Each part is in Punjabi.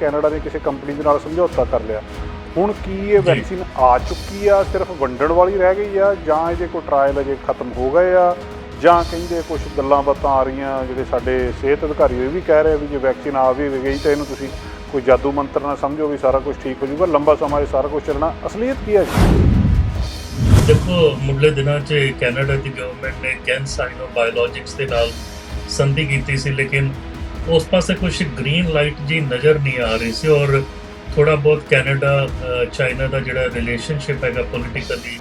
ਕੈਨੇਡਾ ਨੇ ਕਿਸੇ ਕੰਪਨੀ ਦੇ ਨਾਲ ਸਮਝੌਤਾ ਕਰ ਲਿਆ। ਹੁਣ ਕੀ ਇਹ ਜੀ ਵੈਕਸੀਨ ਆ ਚੁੱਕੀ ਆ, ਸਿਰਫ ਵੰਡਣ ਵਾਲੀ ਰਹਿ ਗਈ ਆ, ਜਾਂ ਇਹਦੇ ਕੋਈ ਟਰਾਇਲ ਅਜੇ ਖਤਮ ਹੋ ਗਏ ਆ, ਜਾਂ ਕਹਿੰਦੇ ਕੁਝ ਗੱਲਾਂ ਬਾਤਾਂ ਆ ਰਹੀਆਂ ਜਿਹੜੇ ਸਾਡੇ ਸਿਹਤ ਅਧਿਕਾਰੀ ਇਹ ਵੀ ਕਹਿ ਰਹੇ ਵੀ ਜੇ ਵੈਕਸੀਨ ਆ ਵੀ ਗਈ ਤਾਂ ਇਹਨੂੰ ਤੁਸੀਂ ਕੋਈ ਜਾਦੂ ਮੰਤਰ ਨਾ ਸਮਝੋ ਵੀ ਸਾਰਾ ਕੁਝ ਠੀਕ ਹੋ ਜਾਊਗਾ, ਲੰਬਾ ਸਮਾਂ ਇਹ ਸਾਰਾ ਕੁਝ ਚੱਲਣਾ। ਅਸਲੀਅਤ ਕੀ ਹੈ ਜੀ? ਦੇਖੋ, ਮੁੱਢਲੇ ਦਿਨਾਂ 'ਚ ਕੈਨੇਡਾ ਦੀ ਗਵਰਨਮੈਂਟ ਨੇ ਕੈਨਸਾਈਨੋ ਬਾਇਓਲੋਜਿਕਸ ਦੇ ਨਾਲ ਸੰਧੀ ਕੀਤੀ ਸੀ, ਲੇਕਿਨ ਉਸ ਪਾਸੇ ਕੁਝ ਗ੍ਰੀਨ ਲਾਈਟ ਜੀ ਨਜ਼ਰ ਨਹੀਂ ਆ ਰਹੀ ਸੀ ਔਰ ਥੋੜਾ ਬਹੁਤ ਕੈਨੇਡਾ ਚਾਈਨਾ ਦਾ ਜਿਹੜਾ ਰਿਲੇਸ਼ਨਸ਼ਿਪ ਹੈਗਾ ਪੋਲੀਟੀਕਲੀ,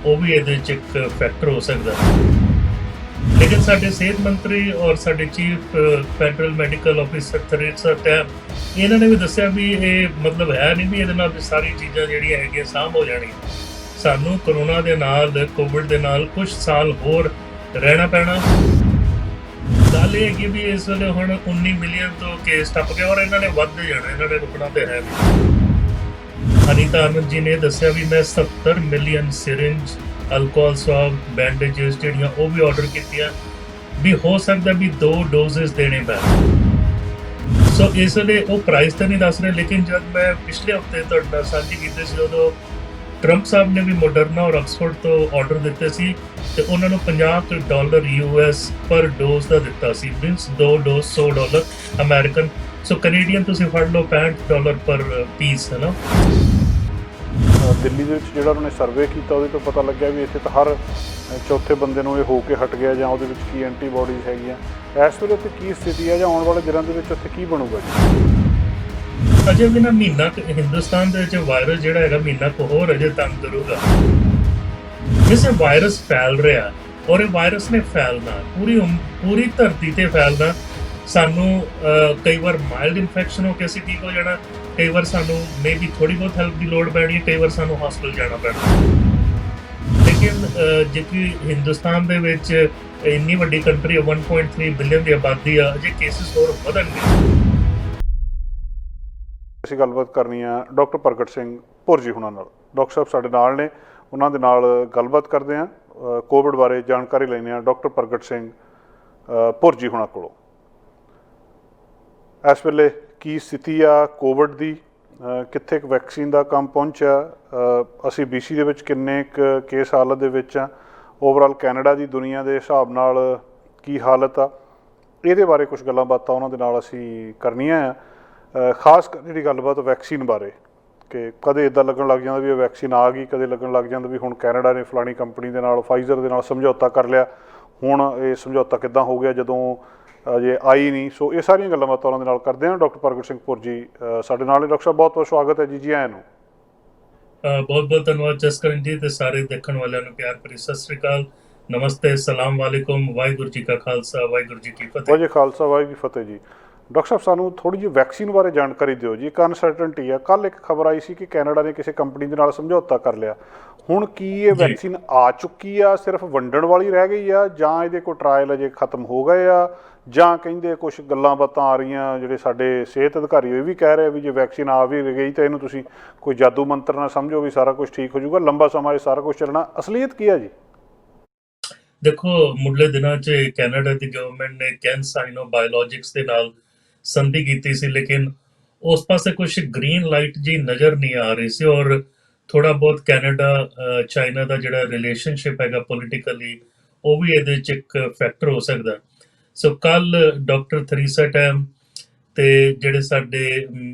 ਉਹ ਵੀ ਇਹਦੇ 'ਚ ਇੱਕ ਫੈਕਟਰ ਹੋ ਸਕਦਾ। ਲੇਕਿਨ ਸਾਡੇ ਸਿਹਤ ਮੰਤਰੀ ਔਰ ਸਾਡੇ chief federal medical officer Theresa Tam, ਇਹਨਾਂ ਨੇ ਵੀ ਦੱਸਿਆ ਵੀ ਇਹ ਮਤਲਬ ਹੈ ਨਹੀਂ ਵੀ ਇਹਦੇ ਨਾਲ ਸਾਰੀ ਚੀਜ਼ਾਂ ਜਿਹੜੀਆਂ ਹੈਗੀਆਂ ਸਾਂਭ ਹੋ ਜਾਣੀਆਂ। ਸਾਨੂੰ ਕਰੋਨਾ ਦੇ ਨਾਲ, ਕੋਵਿਡ ਦੇ ਨਾਲ ਕੁਝ ਸਾਲ ਹੋਰ ਰਹਿਣਾ ਪੈਣਾ। ਗੱਲ ਇਹ ਹੈਗੀ ਵੀ ਇਸ ਵੇਲੇ ਹੁਣ 19 ਮਿਲੀਅਨ ਤੋਂ ਕੇਸ ਟੱਪ ਗਏ ਔਰ ਇਹਨਾਂ ਨੇ ਵੱਧ ਜਾਣਾ, ਇਹਨਾਂ ਨੇ ਰੁਕਣਾ ਤੇ ਹੈ ਨਹੀਂ। ਅਨੀਤਾ ਆਨੰਦ ਜੀ ਨੇ ਦੱਸਿਆ ਵੀ ਮੈਂ 70 ਮਿਲੀਅਨ ਸਿਰਿੰਜ, ਅਲਕੋਹਲ ਸਵਾਬ, ਬੈਂਡੇਜਸ ਜਿਹੜੀਆਂ ਉਹ ਵੀ ਆਰਡਰ ਕੀਤੀਆਂ, ਵੀ ਹੋ ਸਕਦਾ ਵੀ 2 ਡੋਜ਼ਸ ਦੇਣੇ ਪੈਣ। ਸੋ ਇਸ ਵੇਲੇ ਉਹ ਪ੍ਰਾਈਸ ਤਾਂ ਨਹੀਂ ਦੱਸ ਰਹੇ, ਲੇਕਿਨ ਜਦ ਮੈਂ ਪਿਛਲੇ ਹਫਤੇ ਤੁਹਾਡੇ ਨਾਲ ਸਾਂਝੀ ਕੀਤੀ ਸੀ ਉਦੋਂ ਟਰੰਪ ਸਾਹਿਬ ਨੇ ਵੀ ਮੋਡਰਨਾ ਔਰ ਆਕਸਫੋਰਡ ਤੋਂ ਆਰਡਰ ਦਿੱਤੇ ਸੀ ਤੇ ਉਹਨਾਂ ਨੂੰ $50 US ਪਰ ਡੋਜ਼ ਦਾ ਦਿੱਤਾ ਸੀ, ਮੀਨਸ 2 ਡੋਜ਼ $100 ਅਮਰੀਕਨ। ਸੋ ਕੈਨੇਡੀਅਨ ਤੁਸੀਂ ਫੜ ਲਓ $65 ਪਰ ਪੀਸ, ਹੈ ਨਾ। ਦਿੱਲੀ ਦੇ ਵਿੱਚ ਜਿਹੜਾ ਉਹਨਾਂ ਨੇ ਸਰਵੇ ਕੀਤਾ ਉਹਦੇ ਤੋਂ ਪਤਾ ਲੱਗਿਆ ਵੀ ਇੱਥੇ ਤਾਂ ਹਰ ਚੌਥੇ ਬੰਦੇ ਨੂੰ ਇਹ ਹੋ ਕੇ ਹਟ ਗਿਆ, ਜਾਂ ਉਹਦੇ ਵਿੱਚ ਕੀ ਐਂਟੀਬਾਡੀਜ਼ ਹੈਗੀਆਂ। ਇਸ ਵੇਲੇ ਉੱਥੇ ਕੀ ਸਥਿਤੀ ਹੈ, ਜਾਂ ਆਉਣ ਵਾਲੇ ਦਿਨਾਂ ਦੇ ਵਿੱਚ ਉੱਥੇ ਕੀ ਬਣੂਗਾ ਜੀ? ਅਜੇ ਵੀ ਨਾ ਮਹੀਨਾ ਹਿੰਦੁਸਤਾਨ ਦੇ ਵਿੱਚ ਵਾਇਰਸ ਜਿਹੜਾ ਹੈਗਾ ਮਹੀਨਾ ਕੋ ਹੋਰ ਅਜੇ ਤੰਗ ਕਰੂਗਾ। ਜਿਵੇਂ ਵਾਇਰਸ ਫੈਲ ਰਿਹਾ ਔਰ ਇਹ ਵਾਇਰਸ ਨੇ ਫੈਲਣਾ ਪੂਰੀ ਧਰਤੀ ਤੇ ਫੈਲਣਾ। ਸਾਨੂੰ ਕਈ ਵਾਰ ਮਾਈਲਡ ਇਨਫੈਕਸ਼ਨ ਹੋ ਕੇ ਅਸੀਂ ਠੀਕ ਹੋ ਜਾਣਾ, ਕਈ ਵਾਰ ਸਾਨੂੰ ਮੇਬੀ ਥੋੜੀ ਬਹੁਤ ਹੈਲਪ ਦੀ ਲੋੜ ਪੈਣੀ, ਕਈ ਵਾਰ ਸਾਨੂੰ ਹਸਪਤਾਲ ਜਾਣਾ ਪੈਣਾ। ਲੇਕਿਨ ਜੇ ਕਿ ਹਿੰਦੁਸਤਾਨ ਦੇ ਵਿੱਚ ਇੰਨੀ ਵੱਡੀ ਕੰਟਰੀ 1.3 ਬਿਲੀਅਨ ਦੀ ਆਬਾਦੀ ਆ, ਅਜੇ ਕੇਸਿਸ ਹੋਰ ਵਧਣਗੇ। ਅਸੀਂ ਗੱਲਬਾਤ ਕਰਨੀ ਆ ਡਾਕਟਰ ਪ੍ਰਗਟ ਸਿੰਘ ਭੁਰ ਜੀ ਹੁਣਾਂ ਨਾਲ। ਡਾਕਟਰ ਸਾਹਿਬ ਸਾਡੇ ਨਾਲ ਨੇ, ਉਹਨਾਂ ਦੇ ਨਾਲ ਗੱਲਬਾਤ ਕਰਦੇ ਹਾਂ, ਕੋਵਿਡ ਬਾਰੇ ਜਾਣਕਾਰੀ ਲੈਂਦੇ ਹਾਂ ਡਾਕਟਰ ਪ੍ਰਗਟ ਸਿੰਘ ਭੁਰ ਜੀ ਹੁਣਾਂ ਕੋਲੋਂ। ਇਸ ਵੇਲੇ ਕੀ ਸਥਿਤੀ ਆ ਕੋਵਿਡ ਦੀ, ਕਿੱਥੇ ਕੁ ਵੈਕਸੀਨ ਦਾ ਕੰਮ ਪਹੁੰਚਿਆ, ਅਸੀਂ BC ਦੇ ਵਿੱਚ ਕਿੰਨੇ ਕੁ ਕੇਸ ਹਾਲਤ ਦੇ ਵਿੱਚ ਆ, ਓਵਰਆਲ ਕੈਨੇਡਾ ਦੀ ਦੁਨੀਆ ਦੇ ਹਿਸਾਬ ਨਾਲ ਕੀ ਹਾਲਤ ਆ, ਇਹਦੇ ਬਾਰੇ ਕੁਝ ਗੱਲਾਂ ਬਾਤਾਂ ਉਹਨਾਂ ਦੇ ਨਾਲ ਅਸੀਂ ਕਰਨੀਆਂ ਆ। ਖਾਸ ਕਰ ਜਿਹੜੀ ਗੱਲਬਾਤ ਵੈਕਸੀਨ ਬਾਰੇ, ਕਿ ਕਦੇ ਇੱਦਾਂ ਲੱਗਣ ਲੱਗ ਜਾਂਦਾ ਵੀ ਇਹ ਵੈਕਸੀਨ ਆ ਗਈ, ਕਦੇ ਲੱਗਣ ਲੱਗ ਜਾਂਦਾ ਵੀ ਹੁਣ ਕੈਨੇਡਾ ਨੇ ਫਲਾਣੀ ਕੰਪਨੀ ਦੇ ਨਾਲ, ਫਾਈਜ਼ਰ ਦੇ ਨਾਲ ਸਮਝੌਤਾ ਕਰ ਲਿਆ, ਹੁਣ ਇਹ ਸਮਝੌਤਾ ਕਿੱਦਾਂ ਹੋ ਗਿਆ ਜਦੋਂ ਅਜੇ ਆਈ ਨਹੀਂ। ਸੋ ਇਹ ਸਾਰੀਆਂ ਗੱਲਾਂ ਬਾਤਾਂ ਉਹਨਾਂ ਦੇ ਨਾਲ ਕਰਦੇ ਹਾਂ। ਡਾਕਟਰ ਪ੍ਰਗਟ ਸਿੰਘ ਭੁਰ ਜੀ ਸਾਡੇ ਨਾਲ ਨੇ। ਡਾਕਟਰ ਸਾਹਿਬ ਬਹੁਤ ਬਹੁਤ ਸਵਾਗਤ ਹੈ ਜੀ, ਜੀ ਆਇਆਂ ਨੂੰ। ਬਹੁਤ ਬਹੁਤ ਧੰਨਵਾਦ ਜਸਕਰਨ ਜੀ, ਤੇ ਸਾਰੇ ਦੇਖਣ ਵਾਲਿਆਂ ਨੂੰ ਪਿਆਰ ਭਰੀ ਸਤਿ ਸ੍ਰੀ ਅਕਾਲ, ਨਮਸਤੇ, ਸਲਾਮ ਵਾਲੇਕੁਮ, ਵਾਹਿਗੁਰੂ ਜੀ ਕਾ ਖਾਲਸਾ, ਵਾਹਿਗੁਰੂ ਜੀ ਕੀ ਫਤਿਹ। ਵਾਹਿਗੁਰੂ ਖਾਲਸਾ, ਵਾਹਿਗੁਰੂ ਜੀ ਫਤਿਹ ਜੀ। ਡਾਕਟਰ ਸਾਹਿਬ ਸਾਨੂੰ ਥੋੜ੍ਹੀ ਜਿਹੀ ਵੈਕਸੀਨ ਬਾਰੇ ਜਾਣਕਾਰੀ ਦਿਓ ਜੀ। ਇੱਕ ਅਨਸਰਟਨਟੀ ਆ, ਕੱਲ੍ਹ ਇੱਕ ਖਬਰ ਆਈ ਸੀ ਕਿ ਕੈਨੇਡਾ ਨੇ ਕਿਸੇ ਕੰਪਨੀ ਦੇ ਨਾਲ ਸਮਝੌਤਾ ਕਰ ਲਿਆ। ਹੁਣ ਕੀ ਇਹ ਵੈਕਸੀਨ ਆ ਚੁੱਕੀ ਆ, ਸਿਰਫ ਵੰਡਣ ਵਾਲੀ ਰਹਿ ਗਈ ਆ, ਜਾਂ ਇਹਦੇ ਕੋਈ ਟਰਾਇਲ ਅਜੇ ਖਤਮ ਹੋ ਗਏ ਆ, ਜਾਂ ਕਹਿੰਦੇ ਕੁਝ ਗੱਲਾਂ ਬਾਤਾਂ ਆ ਰਹੀਆਂ ਜਿਹੜੇ ਸਾਡੇ ਸਿਹਤ ਅਧਿਕਾਰੀ ਇਹ ਵੀ ਕਹਿ ਰਹੇ ਵੀ ਜੇ ਵੈਕਸੀਨ ਆ ਵੀ ਗਈ ਤਾਂ ਇਹਨੂੰ ਤੁਸੀਂ ਕੋਈ ਜਾਦੂ ਮੰਤਰ ਨਾ ਸਮਝੋ ਵੀ ਸਾਰਾ ਕੁਝ ਠੀਕ ਹੋ ਜਾਊਗਾ, ਲੰਬਾ ਸਮਾਂ ਇਹ ਸਾਰਾ ਕੁਝ ਚੱਲਣਾ। ਅਸਲੀਅਤ ਕੀ ਹੈ ਜੀ? ਦੇਖੋ, ਮੁੱਢਲੇ ਦਿਨਾਂ 'ਚ ਕੈਨੇਡਾ ਦੀ ਗਵਰਨਮੈਂਟ ਨੇ ਕੈਨਸਾਈਨੋ ਬਾਇਓਲੋਜਿਕਸ ਦੇ ਨਾਲ ਸੰਧੀ ਕੀਤੀ ਸੀ, ਲੇਕਿਨ ਉਸ ਪਾਸੇ ਕੁਝ ਗ੍ਰੀਨ ਲਾਈਟ ਜੀ ਨਜ਼ਰ ਨਹੀਂ ਆ ਰਹੀ ਸੀ ਔਰ ਥੋੜਾ ਬਹੁਤ ਕੈਨੇਡਾ ਚਾਈਨਾ ਦਾ ਜਿਹੜਾ ਰਿਲੇਸ਼ਨਸ਼ਿਪ ਹੈਗਾ ਪੋਲੀਟੀਕਲੀ, ਉਹ ਵੀ ਇਹਦੇ 'ਚ ਇੱਕ ਫੈਕਟਰ ਹੋ ਸਕਦਾ। ਸੋ ਕੱਲ ਡਾਕਟਰ ਥਰੀਸਾ ਟੈਮ ਤੇ ਜਿਹੜੇ ਸਾਡੇ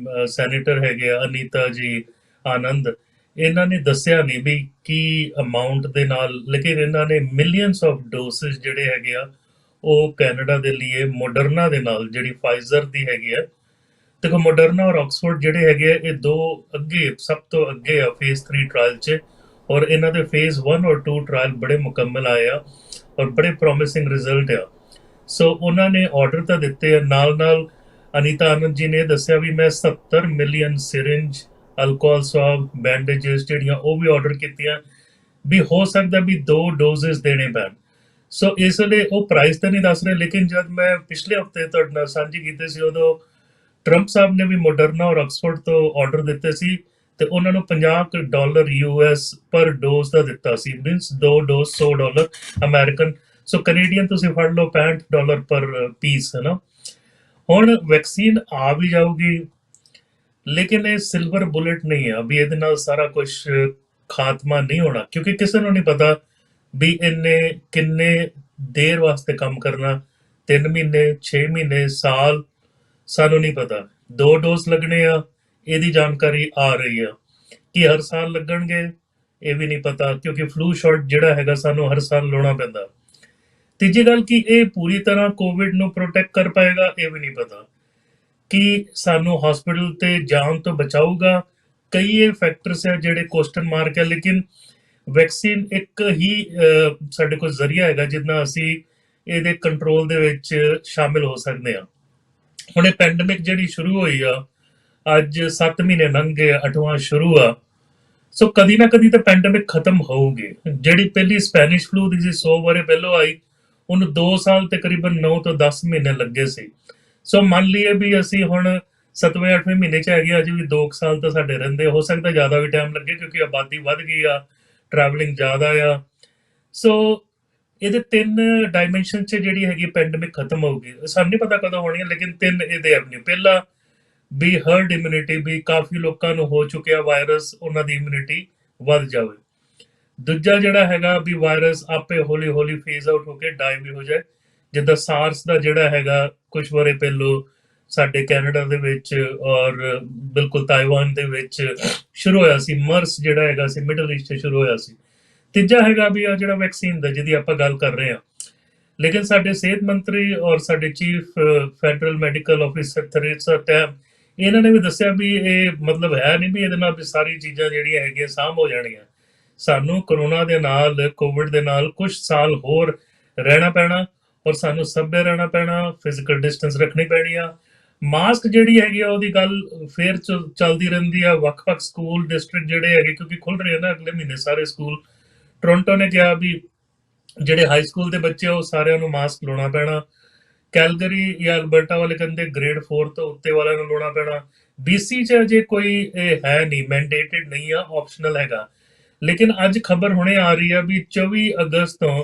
ਸੈਨੇਟਰ ਹੈਗੇ ਆ ਅਨੀਤਾ ਜੀ ਆਨੰਦ, ਇਹਨਾਂ ਨੇ ਦੱਸਿਆ ਨਹੀਂ ਵੀ ਕੀ ਅਮਾਊਂਟ ਦੇ ਨਾਲ, ਲੇਕਿਨ ਇਹਨਾਂ ਨੇ ਮਿਲੀਅਨਸ ਆਫ ਡੋਸੇਸ ਜਿਹੜੇ ਹੈਗੇ ਆ ਉਹ ਕੈਨੇਡਾ ਦੇ ਲਈ ਮੋਡਰਨਾ ਦੇ ਨਾਲ, ਜਿਹੜੀ ਫਾਈਜ਼ਰ ਦੀ ਹੈਗੀ ਆ। ਦੇਖੋ, ਮੋਡਰਨਾ ਔਰ ਆਕਸਫੋਰਡ ਜਿਹੜੇ ਹੈਗੇ ਆ ਇਹ ਦੋ ਅੱਗੇ, ਸਭ ਤੋਂ ਅੱਗੇ ਆ ਫੇਜ਼ 3 ਟਰਾਇਲ 'ਚ, ਔਰ ਇਹਨਾਂ ਦੇ ਫੇਜ਼ 1 ਔਰ 2 ਟਰਾਇਲ ਬੜੇ ਮੁਕੰਮਲ ਆਏ ਆ ਔਰ ਬੜੇ ਪ੍ਰੋਮਿਸਿੰਗ ਰਿਜ਼ਲਟ ਆ। ਸੋ ਉਹਨਾਂ ਨੇ ਆਰਡਰ ਤਾਂ ਦਿੱਤੇ ਆ, ਨਾਲ ਅਨੀਤਾ ਆਨੰਦ ਜੀ ਨੇ ਦੱਸਿਆ ਵੀ ਮੈਂ 70 ਮਿਲੀਅਨ ਸਿਰਿੰਜ, ਅਲਕੋਹਲ ਸਵਾਬ, ਬੈਂਡੇਜਸ ਜਿਹੜੀਆਂ ਉਹ ਵੀ ਆਰਡਰ ਕੀਤੀਆਂ, ਵੀ ਹੋ ਸਕਦਾ ਵੀ 2 ਡੋਜ਼ਸ ਦੇਣੇ ਪੈਣ। ਸੋ ਇਸ ਵੇਲੇ ਉਹ ਪ੍ਰਾਈਸ ਤਾਂ ਨਹੀਂ ਦੱਸ ਰਹੇ, ਲੇਕਿਨ ਜਦ ਮੈਂ ਪਿਛਲੇ ਹਫਤੇ ਤੁਹਾਡੇ ਨਾਲ ਸਾਂਝੀ ਕੀਤੀ ਸੀ ਉਦੋਂ ਟਰੰਪ ਸਾਹਿਬ ਨੇ ਵੀ ਮੋਡਰਨਾ ਔਰ ਆਕਸਫੋਰਡ ਤੋਂ ਆਰਡਰ ਦਿੱਤੇ ਸੀ ਤੇ ਉਹਨਾਂ ਨੂੰ $50 US ਪਰ ਡੋਜ਼ ਦਾ ਦਿੱਤਾ ਸੀ, ਮੀਨਸ 2 ਡੋਜ਼ $100 ਅਮਰੀਕਨ। ਸੋ ਕੈਨੇਡੀਅਨ ਤੁਸੀਂ ਫੜ ਲਓ $65 ਪਰ ਪੀਸ, ਹੈ ਨਾ। ਹੁਣ ਵੈਕਸੀਨ ਆ ਵੀ ਜਾਊਗੀ ਲੇਕਿਨ ਇਹ ਸਿਲਵਰ ਬੁਲੇਟ ਨਹੀਂ ਆ ਵੀ ਇਹਦੇ ਨਾਲ ਸਾਰਾ ਕੁਝ ਖਾਤਮਾ ਨਹੀਂ ਹੋਣਾ, ਕਿਉਂਕਿ ਕਿਸੇ ਨੂੰ ਨਹੀਂ ਪਤਾ ਵੀ ਇਹਨੇ ਕਿੰਨੇ ਦੇਰ ਵਾਸਤੇ ਕੰਮ ਕਰਨਾ, 3 ਮਹੀਨੇ, 6 ਮਹੀਨੇ, ਸਾਲ, ਸਾਨੂੰ ਨਹੀਂ ਪਤਾ। 2 ਡੋਜ਼ ਲੱਗਣੇ ਆ, ਇਹਦੀ ਜਾਣਕਾਰੀ ਆ ਰਹੀ ਆ ਕਿ ਹਰ ਸਾਲ ਲੱਗਣਗੇ, ਇਹ ਵੀ ਨਹੀਂ ਪਤਾ, ਕਿਉਂਕਿ ਫਲੂ ਸ਼ਾਟ ਜਿਹੜਾ ਹੈਗਾ ਸਾਨੂੰ ਹਰ ਸਾਲ ਲਾਉਣਾ ਪੈਂਦਾ। ਤੀਜੀ ਗੱਲ ਕਿ ਇਹ ਪੂਰੀ ਤਰ੍ਹਾਂ ਕੋਵਿਡ ਨੂੰ ਪ੍ਰੋਟੈਕਟ ਕਰ ਪਾਏਗਾ, ਇਹ ਵੀ ਨਹੀਂ ਪਤਾ ਕਿ ਸਾਨੂੰ ਹਸਪੀਟਲ ਤੇ ਜਾਣ ਤੋਂ ਬਚਾਊਗਾ। ਕਈ ਇਹ ਫੈਕਟਰਸ ਆ ਜਿਹੜੇ ਕੁਐਸਚਨ ਮਾਰਕ ਹੈ, ਲੇਕਿਨ ਵੈਕਸੀਨ ਇੱਕ ਹੀ ਸਾਡੇ ਕੋਲ ਜ਼ਰੀਆ ਹੈਗਾ ਜਿੰਨਾ ਅਸੀਂ ਇਹਦੇ ਕੰਟਰੋਲ ਦੇ ਵਿੱਚ ਸ਼ਾਮਿਲ ਹੋ ਸਕਦੇ ਹਾਂ। ਹੁਣ ਇਹ ਪੈਂਡੇਮਿਕ ਜਿਹੜੀ ਸ਼ੁਰੂ ਹੋਈ ਆ, ਅੱਜ 7 ਮਹੀਨੇ ਲੰਘ ਗਏ, 8ਵਾਂ ਸ਼ੁਰੂ ਆ। ਸੋ ਕਦੀ ਨਾ ਕਦੀ ਤਾਂ ਪੈਂਡੇਮਿਕ ਖਤਮ ਹੋਊਗੀ। ਜਿਹੜੀ ਪਹਿਲੀ ਸਪੈਨਿਸ਼ ਫਲੂ ਦੀ ਸੀ 100 ਵਾਰੇ ਪਹਿਲੋਂ ਆਈ, ਉਹਨੂੰ 2 ਸਾਲ ਤਕਰੀਬਨ 9 ਤੋਂ 10 ਮਹੀਨੇ ਲੱਗੇ ਸੀ। ਸੋ ਮੰਨ ਲਈਏ ਵੀ ਅਸੀਂ ਹੁਣ 7ਵੇਂ 8ਵੇਂ ਮਹੀਨੇ ਚ ਹੈਗੇ, ਅਜੇ ਵੀ 2 ਸਾਲ ਤਾਂ ਸਾਡੇ ਰਹਿੰਦੇ, ਹੋ ਸਕਦਾ ਜ਼ਿਆਦਾ ਵੀ ਟਾਈਮ ਲੱਗੇ ਕਿਉਂਕਿ ਆਬਾਦੀ ਵੱਧ ਗਈ ਆ, ਟਰੈਵਲਿੰਗ ਜ਼ਿਆਦਾ ਆ। ਸੋ ਇਹਦੇ 3 ਡਾਇਮੈਂਸ਼ਨ ਚ ਜਿਹੜੀ ਹੈਗੀ ਪੈਂਡੇਮਿਕ ਖਤਮ ਹੋਊਗੀ। ਸਾਨੂੰ ਨਹੀਂ ਪਤਾ ਕਦੋਂ ਹੋਣੀ ਹੈ, ਲੇਕਿਨ 3 ਇਹਦੇ ਐਵਨਿਊ। ਪਹਿਲਾ ਵੀ ਹਰਡ ਇਮਿਊਨਿਟੀ, ਵੀ ਕਾਫੀ ਲੋਕਾਂ ਨੂੰ ਹੋ ਚੁੱਕਿਆ ਵਾਇਰਸ, ਉਹਨਾਂ ਦੀ ਇਮਿਊਨਿਟੀ ਵੱਧ ਜਾਵੇ। ਦੂਜਾ ਜਿਹੜਾ ਹੈਗਾ ਵੀ ਵਾਇਰਸ ਆਪੇ ਹੌਲੀ ਹੌਲੀ ਫੇਜ਼ ਆਊਟ ਹੋ ਕੇ ਡਾਈ ਵੀ ਹੋ ਜਾਏ, ਜਿੱਦਾਂ ਸਾਰਸ ਦਾ ਜਿਹੜਾ ਹੈਗਾ ਕੁਝ ਵਾਰੇ ਪਹਿਲੋਂ ਸਾਡੇ ਕੈਨੇਡਾ ਦੇ ਵਿੱਚ ਔਰ ਬਿਲਕੁਲ ਤਾਈਵਾਨ ਦੇ ਵਿੱਚ ਸ਼ੁਰੂ ਹੋਇਆ ਸੀ। ਮਰਸ ਜਿਹੜਾ ਹੈਗਾ ਸੀ ਮਿਡਲ ਈਸਟ 'ਚ ਸ਼ੁਰੂ ਹੋਇਆ ਸੀ। ਤੀਜਾ ਹੈਗਾ ਵੀ ਆ ਜਿਹੜਾ ਵੈਕਸੀਨ ਦਾ ਜਿਹਦੀ ਆਪਾਂ ਗੱਲ ਕਰ ਰਹੇ ਹਾਂ। ਲੇਕਿਨ ਸਾਡੇ ਸਿਹਤ ਮੰਤਰੀ ਔਰ ਸਾਡੇ chief federal medical officer Theresa Tam, ਇਹਨਾਂ ਨੇ ਵੀ ਦੱਸਿਆ ਵੀ ਇਹ ਮਤਲਬ ਹੈ ਨਹੀਂ ਵੀ ਇਹਦੇ ਨਾਲ ਵੀ ਸਾਰੀ ਚੀਜ਼ਾਂ ਜਿਹੜੀਆਂ ਹੈਗੀਆਂ ਸਾਂਭ ਹੋ ਜਾਣੀਆਂ। ਸਾਨੂੰ ਕਰੋਨਾ ਦੇ ਨਾਲ, ਕੋਵਿਡ ਦੇ ਨਾਲ ਕੁਝ ਸਾਲ ਹੋਰ ਰਹਿਣਾ ਪੈਣਾ ਔਰ ਸਾਨੂੰ ਸਭ्य ਰਹਿਣਾ ਪੈਣਾ, ਫਿਜ਼ੀਕਲ ਡਿਸਟੈਂਸ ਰੱਖਣੀ ਪੈਣੀ ਆ। ਮਾਸਕ ਜਿਹੜੀ ਹੈਗੀ ਆ ਉਹਦੀ ਗੱਲ ਫੇਰ ਚੱਲਦੀ ਰਹਿੰਦੀ ਆ। ਵੱਖ-ਵੱਖ ਸਕੂਲ ਡਿਸਟ੍ਰਿਕਟ ਜਿਹੜੇ ਹੈਗੇ, ਕਿਉਂਕਿ ਖੁੱਲ ਰਹੇ ਨਾ ਅਗਲੇ ਮਹੀਨੇ ਸਾਰੇ ਸਕੂਲ। ਟੋਰਾਂਟੋ ਨੇ ਕਿਹਾ ਵੀ ਜਿਹੜੇ ਹਾਈ ਸਕੂਲ ਦੇ ਬੱਚੇ ਆ ਉਹ ਸਾਰਿਆਂ ਨੂੰ ਮਾਸਕ ਲਾਉਣਾ ਪੈਣਾ। ਕੈਲਗਰੀ ਜਾਂ ਅਲਬਰਟਾ ਵਾਲੇ ਕਹਿੰਦੇ ਗ੍ਰੇਡ 4 ਤੋਂ ਉੱਤੇ ਵਾਲਿਆਂ ਨੂੰ ਲਾਉਣਾ ਪੈਣਾ। BC 'ਚ ਅਜੇ ਕੋਈ ਇਹ ਹੈ ਨਹੀਂ, ਮੈਂਡੇਟਡ ਨਹੀਂ ਆ, ਆਪਸ਼ਨਲ ਹੈਗਾ। ਲੇਕਿਨ ਅੱਜ ਖਬਰ ਹੁਣੇ ਆ ਰਹੀ ਆ ਵੀ 24 ਅਗਸਤ ਤੋਂ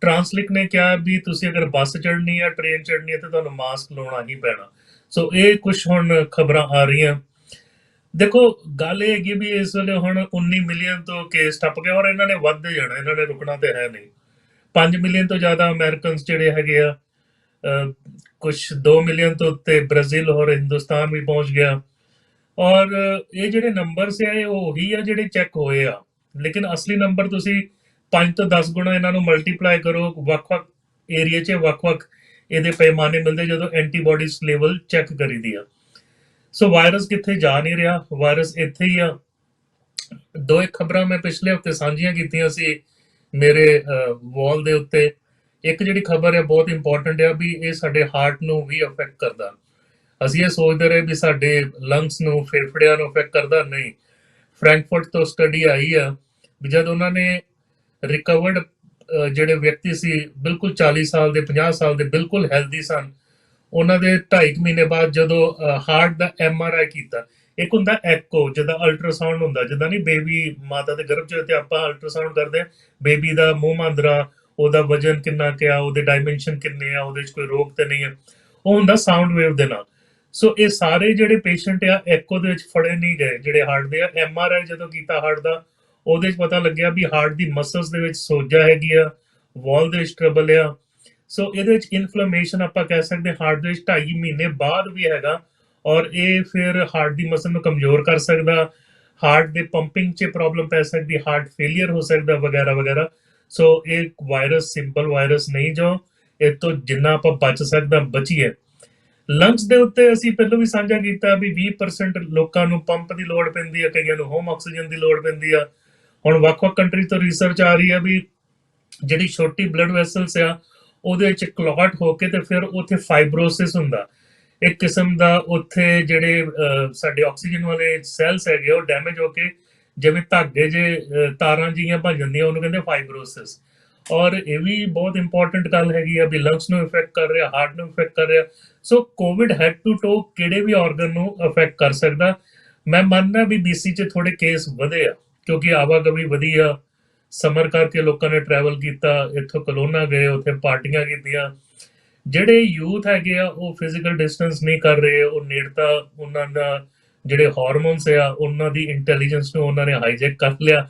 ਟਰਾਂਸਲਿਕ ਨੇ ਕਿਹਾ ਵੀ ਤੁਸੀਂ ਅਗਰ ਬੱਸ ਚੜ੍ਹਨੀ ਆ, ਟ੍ਰੇਨ ਚੜ੍ਹਨੀ ਆ, ਤੇ ਤੁਹਾਨੂੰ ਮਾਸਕ ਲਾਉਣਾ ਹੀ ਪੈਣਾ। ਸੋ ਇਹ ਕੁਝ ਹੁਣ ਖਬਰਾਂ ਆ ਰਹੀਆਂ। ਦੇਖੋ ਗੱਲ ਇਹ ਹੈਗੀ ਵੀ ਇਸ ਵੇਲੇ ਹੁਣ 19 ਮਿਲੀਅਨ ਤੋਂ ਕੇਸ ਟੱਪ ਗਏ ਔਰ ਇਹਨਾਂ ਨੇ ਵੱਧਦੇ ਜਾਣਾ, ਇਹਨਾਂ ਨੇ ਰੁਕਣਾ ਤੇ ਹੈ ਨਹੀਂ। 5 ਮਿਲੀਅਨ ਤੋਂ ਜ਼ਿਆਦਾ ਅਮਰੀਕਨਸ ਜਿਹੜੇ ਹੈਗੇ ਆ, ਕੁਝ 2 ਮਿਲੀਅਨ ਤੋਂ ਉੱਤੇ ਬ੍ਰਾਜ਼ੀਲ ਔਰ ਹਿੰਦੁਸਤਾਨ ਵੀ ਪਹੁੰਚ ਗਿਆ। ਔਰ ਇਹ ਜਿਹੜੇ ਨੰਬਰਸ ਆ ਇਹ ਉਹੀ ਆ ਜਿਹੜੇ ਚੈੱਕ ਹੋਏ ਆ, ਲੇਕਿਨ ਅਸਲੀ ਨੰਬਰ ਤੁਸੀਂ 5 ਤੋਂ 10 ਗੁਣਾ ਇਹਨਾਂ ਨੂੰ ਮਲਟੀਪਲਾਈ ਕਰੋ। ਵੱਖ-ਵੱਖ ਏਰੀਆ 'ਚ ਵੱਖ-ਵੱਖ ਇਹਦੇ ਪੈਮਾਨੇ ਮਿਲਦੇ ਜਦੋਂ ਐਂਟੀਬਾਡੀਜ਼ ਲੈਵਲ ਚੈੱਕ ਕਰੀਦੀ ਆ। ਸੋ ਵਾਇਰਸ ਕਿੱਥੇ ਜਾ ਨਹੀਂ ਰਿਹਾ, ਵਾਇਰਸ ਇੱਥੇ ਹੀ ਆ। 2 ਇੱਕ ਖਬਰਾਂ ਮੈਂ ਪਿਛਲੇ ਹਫਤੇ ਸਾਂਝੀਆਂ ਕੀਤੀਆਂ ਸੀ ਮੇਰੇ ਵਾਲ ਦੇ ਉੱਤੇ। ਇੱਕ ਜਿਹੜੀ ਖਬਰ ਹੈ ਬਹੁਤ ਇੰਪੋਰਟੈਂਟ ਆ ਵੀ ਇਹ ਸਾਡੇ ਹਾਰਟ ਨੂੰ ਵੀ ਅਫੈਕਟ ਕਰਦਾ। ਅਸੀਂ ਇਹ ਸੋਚਦੇ ਰਹੇ ਵੀ ਸਾਡੇ ਲੰਗਸ ਨੂੰ, ਫੇਫੜਿਆਂ ਨੂੰ ਅਫੈਕਟ ਕਰਦਾ, ਨਹੀਂ। ਫਰੈਂਕਫਰਟ ਤੋਂ ਸਟੱਡੀ ਆਈ ਆ ਵੀ ਜਦ ਉਹਨਾਂ ਨੇ ਰਿਕਵਰਡ ਜਿਹੜੇ ਵਿਅਕਤੀ ਸੀ ਬਿਲਕੁਲ 40 ਸਾਲ ਦੇ, 50 ਸਾਲ ਦੇ, ਬਿਲਕੁਲ ਹੈਲਦੀ ਸਨ, ਉਹਨਾਂ ਦੇ 2.5 ਮਹੀਨੇ ਬਾਅਦ ਜਦੋਂ ਹਾਰਟ ਦਾ MRI ਕੀਤਾ, ਇੱਕ ਹੁੰਦਾ ਐਕੋ ਜਿੱਦਾਂ ਅਲਟਰਾਸਾਊਂਡ ਹੁੰਦਾ, ਜਿੱਦਾਂ ਨਹੀਂ ਬੇਬੀ ਮਾਤਾ ਦੇ ਗਰਭ 'ਚ ਤੇ ਆਪਾਂ ਅਲਟਰਾਸਾਊਂਡ ਕਰਦੇ ਹਾਂ ਬੇਬੀ ਦਾ ਮੂੰਹ ਮਾਂਦਰਾ, ਉਹਦਾ ਵਜਨ ਕਿੰਨਾ ਕਿਆ, ਉਹਦੇ ਡਾਇਮੈਂਸ਼ਨ ਕਿੰਨੇ ਆ, ਉਹਦੇ 'ਚ ਕੋਈ ਰੋਗ ਤੇ ਨਹੀਂ ਆ, ਉਹ ਹੁੰਦਾ ਸਾਊਂਡ ਵੇਵ ਦੇ ਨਾਲ। ਸੋ ਇਹ ਸਾਰੇ ਜਿਹੜੇ ਪੇਸ਼ੈਂਟ ਆ ਐਕੋ ਦੇ ਵਿੱਚ ਫੜੇ ਨਹੀਂ ਗਏ ਜਿਹੜੇ ਹਾਰਟ ਦੇ ਆ। MRI ਜਦੋਂ ਕੀਤਾ ਹਾਰਟ ਦਾ, ਉਹਦੇ 'ਚ ਪਤਾ ਲੱਗਿਆ ਵੀ ਹਾਰਟ ਦੀ ਮਸਲਸ ਦੇ ਵਿੱਚ ਸੋਜਾ ਹੈਗੀ ਆ, ਵਾਲ ਦੇ ਵਿੱਚ ਟਰਬਲ ਆ। ਸੋ ਇਹਦੇ ਵਿੱਚ ਇਨਫਲੇਮੇਸ਼ਨ ਆਪਾਂ ਕਹਿ ਸਕਦੇ ਹਾਰਟ ਦੇ ਵਿੱਚ 2.5 ਮਹੀਨੇ ਬਾਅਦ ਵੀ ਹੈਗਾ ਔਰ ਇਹ ਫਿਰ ਹਾਰਟ ਦੀ ਮਸਲ ਨੂੰ ਕਮਜ਼ੋਰ ਕਰ ਸਕਦਾ, ਹਾਰਟ ਦੇ ਪੰਪਿੰਗ 'ਚ ਪ੍ਰੋਬਲਮ ਪੈ ਸਕਦੀ, ਹਾਰਟ ਫੇਲੀਅਰ ਹੋ ਸਕਦਾ ਵਗੈਰਾ ਵਗੈਰਾ। ਸੋ ਇਹ ਵਾਇਰਸ ਸਿੰਪਲ ਵਾਇਰਸ ਨਹੀਂ ਜੋ ਇਹ ਤੋਂ ਜਿੰਨਾ ਆਪਾਂ ਬਚ ਸਕਦਾ ਬਚੀਏ। ਲੰਗਸ ਦੇ ਉੱਤੇ ਅਸੀਂ ਪਹਿਲਾਂ ਵੀ ਸਾਂਝਾ ਕੀਤਾ ਵੀ 20% ਲੋਕਾਂ ਨੂੰ ਪੰਪ ਦੀ ਲੋੜ ਪੈਂਦੀ ਆ, ਕਈਆਂ ਨੂੰ ਹੋਮ ਆਕਸੀਜਨ ਦੀ ਲੋੜ ਪੈਂਦੀ ਆ। ਹੁਣ ਵੱਖ-ਵੱਖ ਕੰਟਰੀ ਤੋਂ ਰਿਸਰਚ ਆ ਰਹੀ ਆ ਵੀ ਜਿਹੜੀ ਛੋਟੀ ਬਲੱਡ ਵੈਸਲਸ ਆ ਉਹਦੇ ਵਿੱਚ ਕਲੌਟ ਹੋ ਕੇ ਤੇ ਫਿਰ ਉੱਥੇ ਫਾਈਬਰੋਸਿਸ ਹੁੰਦਾ, ਇੱਕ ਕਿਸਮ ਦਾ। ਉੱਥੇ ਜਿਹੜੇ ਸਾਡੇ ਆਕਸੀਜਨ ਵਾਲੇ ਸੈਲਸ ਹੈਗੇ ਉਹ ਡੈਮੇਜ ਹੋ ਕੇ ਜਿਵੇਂ ਧਾਗੇ ਜੇ ਤਾਰਾਂ ਜਿਹੀਆਂ ਬਣ ਜਾਂਦੀਆਂ, ਉਹਨੂੰ ਕਹਿੰਦੇ ਫਾਈਬਰੋਸਿਸ। ਔਰ ਇਹ ਵੀ ਬਹੁਤ ਇੰਪੋਰਟੈਂਟ ਗੱਲ ਹੈਗੀ ਆ ਵੀ ਲੰਗਸ ਨੂੰ ਇਫੈਕਟ ਕਰ ਰਿਹਾ, ਹਾਰਟ ਨੂੰ ਇਫੈਕਟ ਕਰ ਰਿਹਾ। ਸੋ ਕੋਵਿਡ ਹੈਡ ਟੂ ਟੋ ਕਿਹੜੇ ਵੀ ਆਰਗਨ ਨੂੰ ਅਫੈਕਟ ਕਰ ਸਕਦਾ। ਮੈਂ ਮੰਨਦਾ ਵੀ BC 'ਚ ਥੋੜੇ ਕੇਸ ਵਧੇ ਆ ਕਿਉਂਕਿ ਆਵਾਗਮੀ ਵਧੀ ਆ, ਸਮਰ ਕਰਕੇ ਲੋਕਾਂ ਨੇ ਟਰੈਵਲ ਕੀਤਾ, ਇੱਥੋਂ ਕਲੋਨਾ ਗਏ, ਉੱਥੇ ਪਾਰਟੀਆਂ ਕੀਤੀਆਂ। ਜਿਹੜੇ ਯੂਥ ਹੈਗੇ ਆ ਉਹ ਫਿਜ਼ੀਕਲ ਡਿਸਟੈਂਸ ਨਹੀਂ ਕਰ ਰਹੇ, ਉਹ ਨੇੜਤਾ ਉਹਨਾਂ ਦਾ ਜਿਹੜੇ ਹਾਰਮੋਨਸ ਆ ਉਹਨਾਂ ਦੀ ਇੰਟੈਲੀਜੈਂਸ ਨੂੰ ਉਹਨਾਂ ਨੇ ਹਾਈਜੈਕ ਕਰ ਲਿਆ।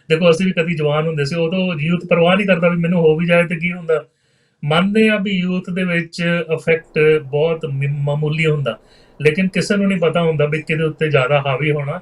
ਦੇਖੋ ਅਸੀਂ ਵੀ ਕਦੀ ਜਵਾਨ ਹੁੰਦੇ ਸੀ, ਉਦੋਂ ਯੂਥ ਪਰਵਾਹ ਨਹੀਂ ਕਰਦਾ ਵੀ ਮੈਨੂੰ ਹੋ ਵੀ ਜਾਏ ਤੇ ਕੀ ਹੁੰਦਾ। ਮੰਨਦੇ ਆ ਵੀ ਯੂਥ ਦੇ ਵਿੱਚ ਇਫੈਕਟ ਬਹੁਤ ਮਾਮੂਲੀ ਹੁੰਦਾ, ਲੇਕਿਨ ਕਿਸੇ ਨੂੰ ਨਹੀਂ ਪਤਾ ਹੁੰਦਾ ਵੀ ਕਿਹਦੇ ਉੱਤੇ ਜ਼ਿਆਦਾ ਹਾਵੀ ਹੋਣਾ।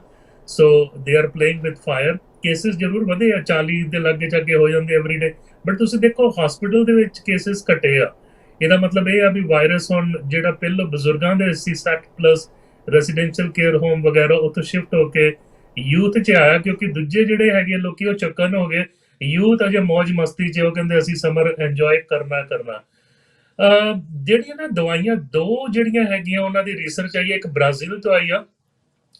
So they are playing with fire. Cases ਜ਼ਰੂਰ ਵਧੇ ਆ, 40 ਦੇ ਲਾਗੇ ਚਾਗੇ ਹੋ ਜਾਂਦੇ ਐਵਰੀਡੇ, ਬਟ ਤੁਸੀਂ ਦੇਖੋ ਹਸਪੀਟਲ ਦੇ ਵਿੱਚ ਕੇਸਿਸ ਘਟੇ ਆ। ਇਹਦਾ ਮਤਲਬ ਇਹ ਆ ਵੀ ਵਾਇਰਸ ਹੁਣ ਜਿਹੜਾ ਪਹਿਲਾਂ ਬਜ਼ੁਰਗਾਂ ਦੇ ਸੀ 60+ ਰੈਸੀਡੈਂਸ਼ੀਅਲ ਕੇਅਰ ਹੋਮ ਵਗੈਰਾ ਉੱਥੋਂ ਸ਼ਿਫਟ ਹੋ ਕੇ ਯੂਥ 'ਚ ਆਇਆ, ਕਿਉਂਕਿ ਦੂਜੇ ਜਿਹੜੇ ਹੈਗੇ ਲੋਕੀ ਉਹ ਚੱਕਣ ਹੋ ਗਏ। ਯੂਥ ਅਜੇ ਮੌਜ ਮਸਤੀ 'ਚ, ਉਹ ਕਹਿੰਦੇ ਅਸੀਂ ਸਮਰ ਇੰਜੋਏ ਕਰਨਾ। ਜਿਹੜੀਆਂ ਨਾ ਦਵਾਈਆਂ ਦੋ ਜਿਹੜੀਆਂ ਹੈਗੀਆਂ ਉਹਨਾਂ ਦੀ ਰਿਸਰਚ ਆਈ ਹੈ, ਇੱਕ ਬ੍ਰਾਜ਼ੀਲ ਤੋਂ ਆਈ ਆ,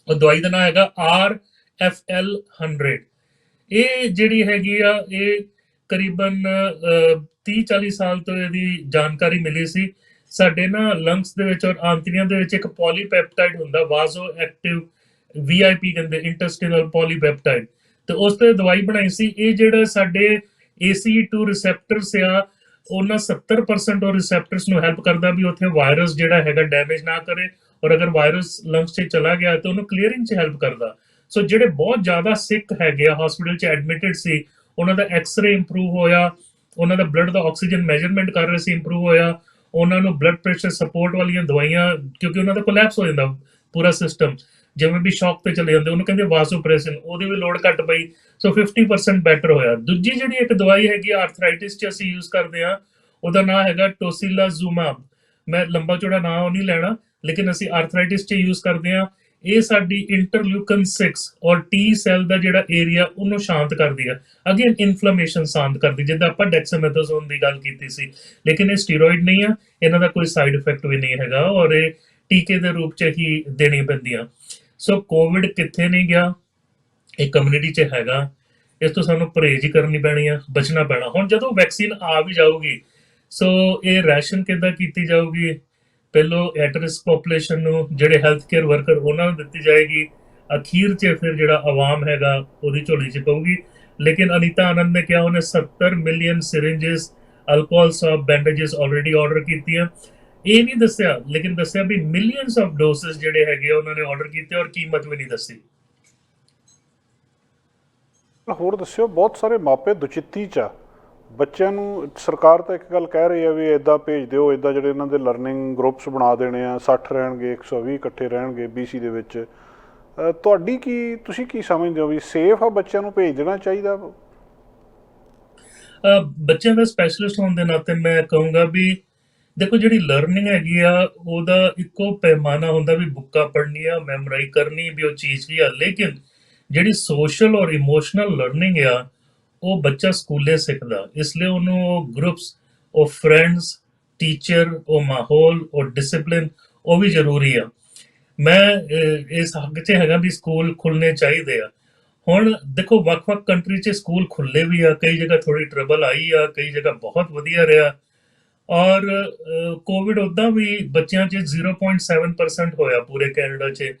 ਉਹ ਦਵਾਈ ਦਾ ਨਾਮ ਹੈਗਾ RFL-100। ਇਹ ਜਿਹੜੀ ਹੈਗੀ ਆ ਇਹ ਕਰੀਬਨ 30-40 ਸਾਲ ਤੋਂ ਇਹਦੀ ਜਾਣਕਾਰੀ ਮਿਲੀ ਸੀ। ਸਾਡੇ ਨਾ ਲੰਗਸ ਦੇ ਵਿੱਚ ਔਰ ਆਂਤੜੀਆਂ ਦੇ ਵਿੱਚ ਇੱਕ ਪੋਲੀਪੈਪਟਾਈਡ ਹੁੰਦਾ, ਵਾਜ਼ੋ ਐਕਟਿਵ VIP ਕਹਿੰਦੇ, ਇੰਟੈਸਟੀਨਲ ਪੋਲੀਪੈਪਟਾਈਡ, ਤੇ ਉਸ ਤੇ ਦਵਾਈ ਬਣਾਈ ਸੀ। ਇਹ ਜਿਹੜਾ ਸਾਡੇ ACE2 ਰਿਸੈਪਟਰਸ ਆ, ਉਹਨਾਂ 70% ਉਹ ਰਿਸੈਪਟਰਸ ਨੂੰ ਹੈਲਪ ਕਰਦਾ ਵੀ ਉੱਥੇ ਵਾਇਰਸ ਜਿਹੜਾ ਹੈਗਾ ਡੈਮੇਜ ਨਾ ਕਰੇ, ਔਰ ਅਗਰ ਵਾਇਰਸ ਲੰਗਸ 'ਚ ਚਲਾ ਗਿਆ ਤਾਂ ਉਹਨੂੰ ਕਲੀਅਰਿੰਗ 'ਚ ਹੈਲਪ ਕਰਦਾ। ਸੋ ਜਿਹੜੇ ਬਹੁਤ ਜ਼ਿਆਦਾ ਸਿੱਕ ਹੈਗੇ ਆ, ਹਸਪੀਟਲ 'ਚ ਐਡਮਿਟਡ ਸੀ, ਉਹਨਾਂ ਦਾ ਐਕਸਰੇ ਇੰਪਰੂਵ ਹੋਇਆ, ਉਹਨਾਂ ਦਾ ਬਲੱਡ ਦਾ ਆਕਸੀਜਨ ਮੈਜਰਮੈਂਟ ਕਰ ਰਹੇ ਸੀ ਇੰਪਰੂਵ ਹੋਇਆ, ਉਹਨਾਂ ਨੂੰ ਬਲੱਡ ਪ੍ਰੈਸ਼ਰ ਸਪੋਰਟ ਵਾਲੀਆਂ ਦਵਾਈਆਂ, ਕਿਉਂਕਿ ਉਹਨਾਂ ਦਾ ਕੋਲੈਪਸ ਹੋ ਜਾਂਦਾ ਪੂਰਾ ਸਿਸਟਮ, ਜਿਵੇਂ ਵੀ ਸ਼ੌਕ ਤੇ ਚਲੇ ਜਾਂਦੇ, ਉਹਨੂੰ ਕਹਿੰਦੇ ਵਾਸੋਪ੍ਰੈਸਨ, ਉਹਦੀ ਵੀ ਲੋਡ ਘੱਟ ਪਈ। ਸੋ 50% ਬੈਟਰ ਹੋਇਆ। ਦੂਜੀ ਜਿਹੜੀ ਇੱਕ ਦਵਾਈ ਹੈਗੀ ਆਰਥਰਾਈਟਿਸ 'ਚ ਅਸੀਂ ਯੂਜ਼ ਕਰਦੇ ਹਾਂ, ਉਹਦਾ ਨਾਮ ਹੈਗਾ ਟੋਸਿਲਾਜ਼ੂਮਾਬ। ਮੈਂ ਲੰਬਾ ਚੌੜਾ ਨਾਮ ਨਹੀਂ ਲੈਣਾ, ਲੇਕਿਨ ਅਸੀਂ ਆਰਥਰਾਈਟਿਸ 'ਚ ਯੂਜ਼ ਕਰਦੇ ਹਾਂ। ਇਹ ਸਾਡੀ ਇੰਟਰਲੂਕਨ 6 ਔਰ T ਸੈੱਲ ਦਾ ਜਿਹੜਾ ਏਰੀਆ ਉਹਨੂੰ ਸ਼ਾਂਤ ਕਰਦੀ ਆ, ਅਗੇਨ ਇਨਫਲੇਮੇਸ਼ਨ ਸ਼ਾਂਤ ਕਰਦੀ, ਜਿੱਦਾਂ ਆਪਾਂ ਡੈਕਸਾਮੈਥਾਸੋਨ ਦੀ ਗੱਲ ਕੀਤੀ ਸੀ। ਲੇਕਿਨ ਇਹ ਸਟੀਰੋਇਡ ਨਹੀਂ ਆ, ਇਹਨਾਂ ਦਾ ਕੋਈ ਸਾਈਡ ਇਫੈਕਟ ਵੀ ਨਹੀਂ ਹੈਗਾ, ਔਰ ਇਹ ਟੀਕੇ ਦੇ ਰੂਪ 'ਚ ਹੀ ਦੇਣੀ ਪੈਂਦੀਆਂ। ਸੋ ਕੋਵਿਡ ਕਿੱਥੇ ਨਹੀਂ ਗਿਆ, ਇਹ ਕਮਿਊਨਿਟੀ 'ਚ ਹੈਗਾ। ਇਸ ਤੋਂ ਸਾਨੂੰ ਪਰਹੇਜ਼ ਹੀ ਕਰਨੀ ਪੈਣੀ ਆ, ਬਚਣਾ ਪੈਣਾ। ਹੁਣ ਜਦੋਂ ਵੈਕਸੀਨ ਆ ਵੀ ਜਾਊਗੀ, ਸੋ ਇਹ ਰੈਸ਼ਨ ਕਿੱਦਾਂ ਕੀਤੀ ਜਾਊਗੀ? ਪਹਿਲੋਂ ਐਟ ਰਿਸਕ ਪੋਪੂਲੇਸ਼ਨ ਨੂੰ, ਜਿਹੜੇ ਹੈਲਥ ਕੇਅਰ ਵਰਕਰ, ਉਹਨਾਂ ਨੂੰ ਦਿੱਤੀ ਜਾਏਗੀ। ਅਖੀਰ 'ਚ ਫਿਰ ਜਿਹੜਾ ਆਵਾਮ ਹੈਗਾ ਉਹਦੀ ਝੋਲੀ 'ਚ ਪਊਗੀ। ਲੇਕਿਨ ਅਨੀਤਾ ਆਨੰਦ ਨੇ ਕਿਹਾ ਉਹਨੇ 70 million ਸਿਰਿੰਜਸ, alcohol swab, ਬੈਂਡੇਜਸ already order ਕੀਤੀਆਂ। ਇਹ ਨਹੀਂ ਦੱਸਿਆ, ਲੇਕਿਨ ਦੱਸਿਆ ਵੀ ਮਿਲੀਅਨਸ ਆਫ ਡੋਸਸ ਜਿਹੜੇ ਹੈਗੇ ਉਹਨਾਂ ਨੇ ਆਰਡਰ ਕੀਤੇ, ਔਰ ਕੀਮਤ ਵੀ ਨਹੀਂ ਦੱਸੀ। ਹੋਰ ਦੱਸਿਓ, ਬਹੁਤ ਸਾਰੇ ਮਾਪੇ ਦੁਚਿੱਤੀ 'ਚ ਆ, ਬੱਚਿਆਂ ਨੂੰ ਸਰਕਾਰ ਤਾਂ ਇੱਕ ਗੱਲ ਕਹਿ ਰਹੀ ਆ ਵੀ ਇੱਦਾਂ ਭੇਜ ਦਿਓ, ਇੱਦਾਂ ਜਿਹੜੇ ਇਹਨਾਂ ਦੇ ਲਰਨਿੰਗ ਗਰੁੱਪਸ ਬਣਾ ਦੇਣੇ ਆ, 60 ਰਹਿਣਗੇ, 120 ਇਕੱਠੇ ਰਹਿਣਗੇ BC ਦੇ ਵਿੱਚ। ਤੁਹਾਡੀ ਤੁਸੀਂ ਕੀ ਸਮਝਦੇ ਹੋ ਵੀ ਸੇਫ ਆ, ਬੱਚਿਆਂ ਨੂੰ ਭੇਜ ਦੇਣਾ ਚਾਹੀਦਾ? ਬੱਚਿਆਂ ਦਾ ਸਪੈਸ਼ਲਿਸਟ ਹੋਣ ਦੇ ਨਾਤੇ ਮੈਂ ਕਹੂੰਗਾ ਵੀ ਦੇਖੋ ਜਿਹੜੀ ਲਰਨਿੰਗ ਹੈਗੀ ਆ ਉਹਦਾ ਇੱਕੋ ਪੈਮਾਨਾ ਹੁੰਦਾ ਵੀ ਬੁੱਕਾਂ ਪੜ੍ਹਨੀਆਂ, ਮੈਮੋਰਾਈਜ਼ ਕਰਨੀ, ਵੀ ਉਹ ਚੀਜ਼ ਵੀ ਆ। ਲੇਕਿਨ ਜਿਹੜੀ ਸੋਸ਼ਲ ਔਰ ਇਮੋਸ਼ਨਲ ਲਰਨਿੰਗ ਆ ਉਹ ਬੱਚਾ ਸਕੂਲੇ ਸਿੱਖਦਾ, ਇਸ ਲਈ ਉਹਨੂੰ ਗਰੁੱਪਸ, ਉਹ ਫਰੈਂਡਸ, ਟੀਚਰ, ਉਹ ਮਾਹੌਲ, ਉਹ ਡਿਸਿਪਲਿਨ, ਉਹ ਵੀ ਜ਼ਰੂਰੀ ਆ। ਮੈਂ ਇਸ ਹੱਕ 'ਚ ਹੈਗਾ ਵੀ ਸਕੂਲ ਖੁੱਲ੍ਹਣੇ ਚਾਹੀਦੇ ਆ। ਹੁਣ ਦੇਖੋ ਵੱਖ-ਵੱਖ ਕੰਟਰੀ 'ਚ ਸਕੂਲ ਖੁੱਲ੍ਹੇ ਵੀ ਆ, ਕਈ ਜਗ੍ਹਾ ਥੋੜ੍ਹੀ ਟਰਬਲ ਆਈ ਆ, ਕਈ ਜਗ੍ਹਾ ਬਹੁਤ ਵਧੀਆ ਰਿਹਾ। ਔਰ ਕੋਵਿਡ ਉੱਦਾਂ ਵੀ ਬੱਚਿਆਂ 'ਚ 0.7% ਹੋਇਆ ਪੂਰੇ ਕੈਨੇਡਾ 'ਚ।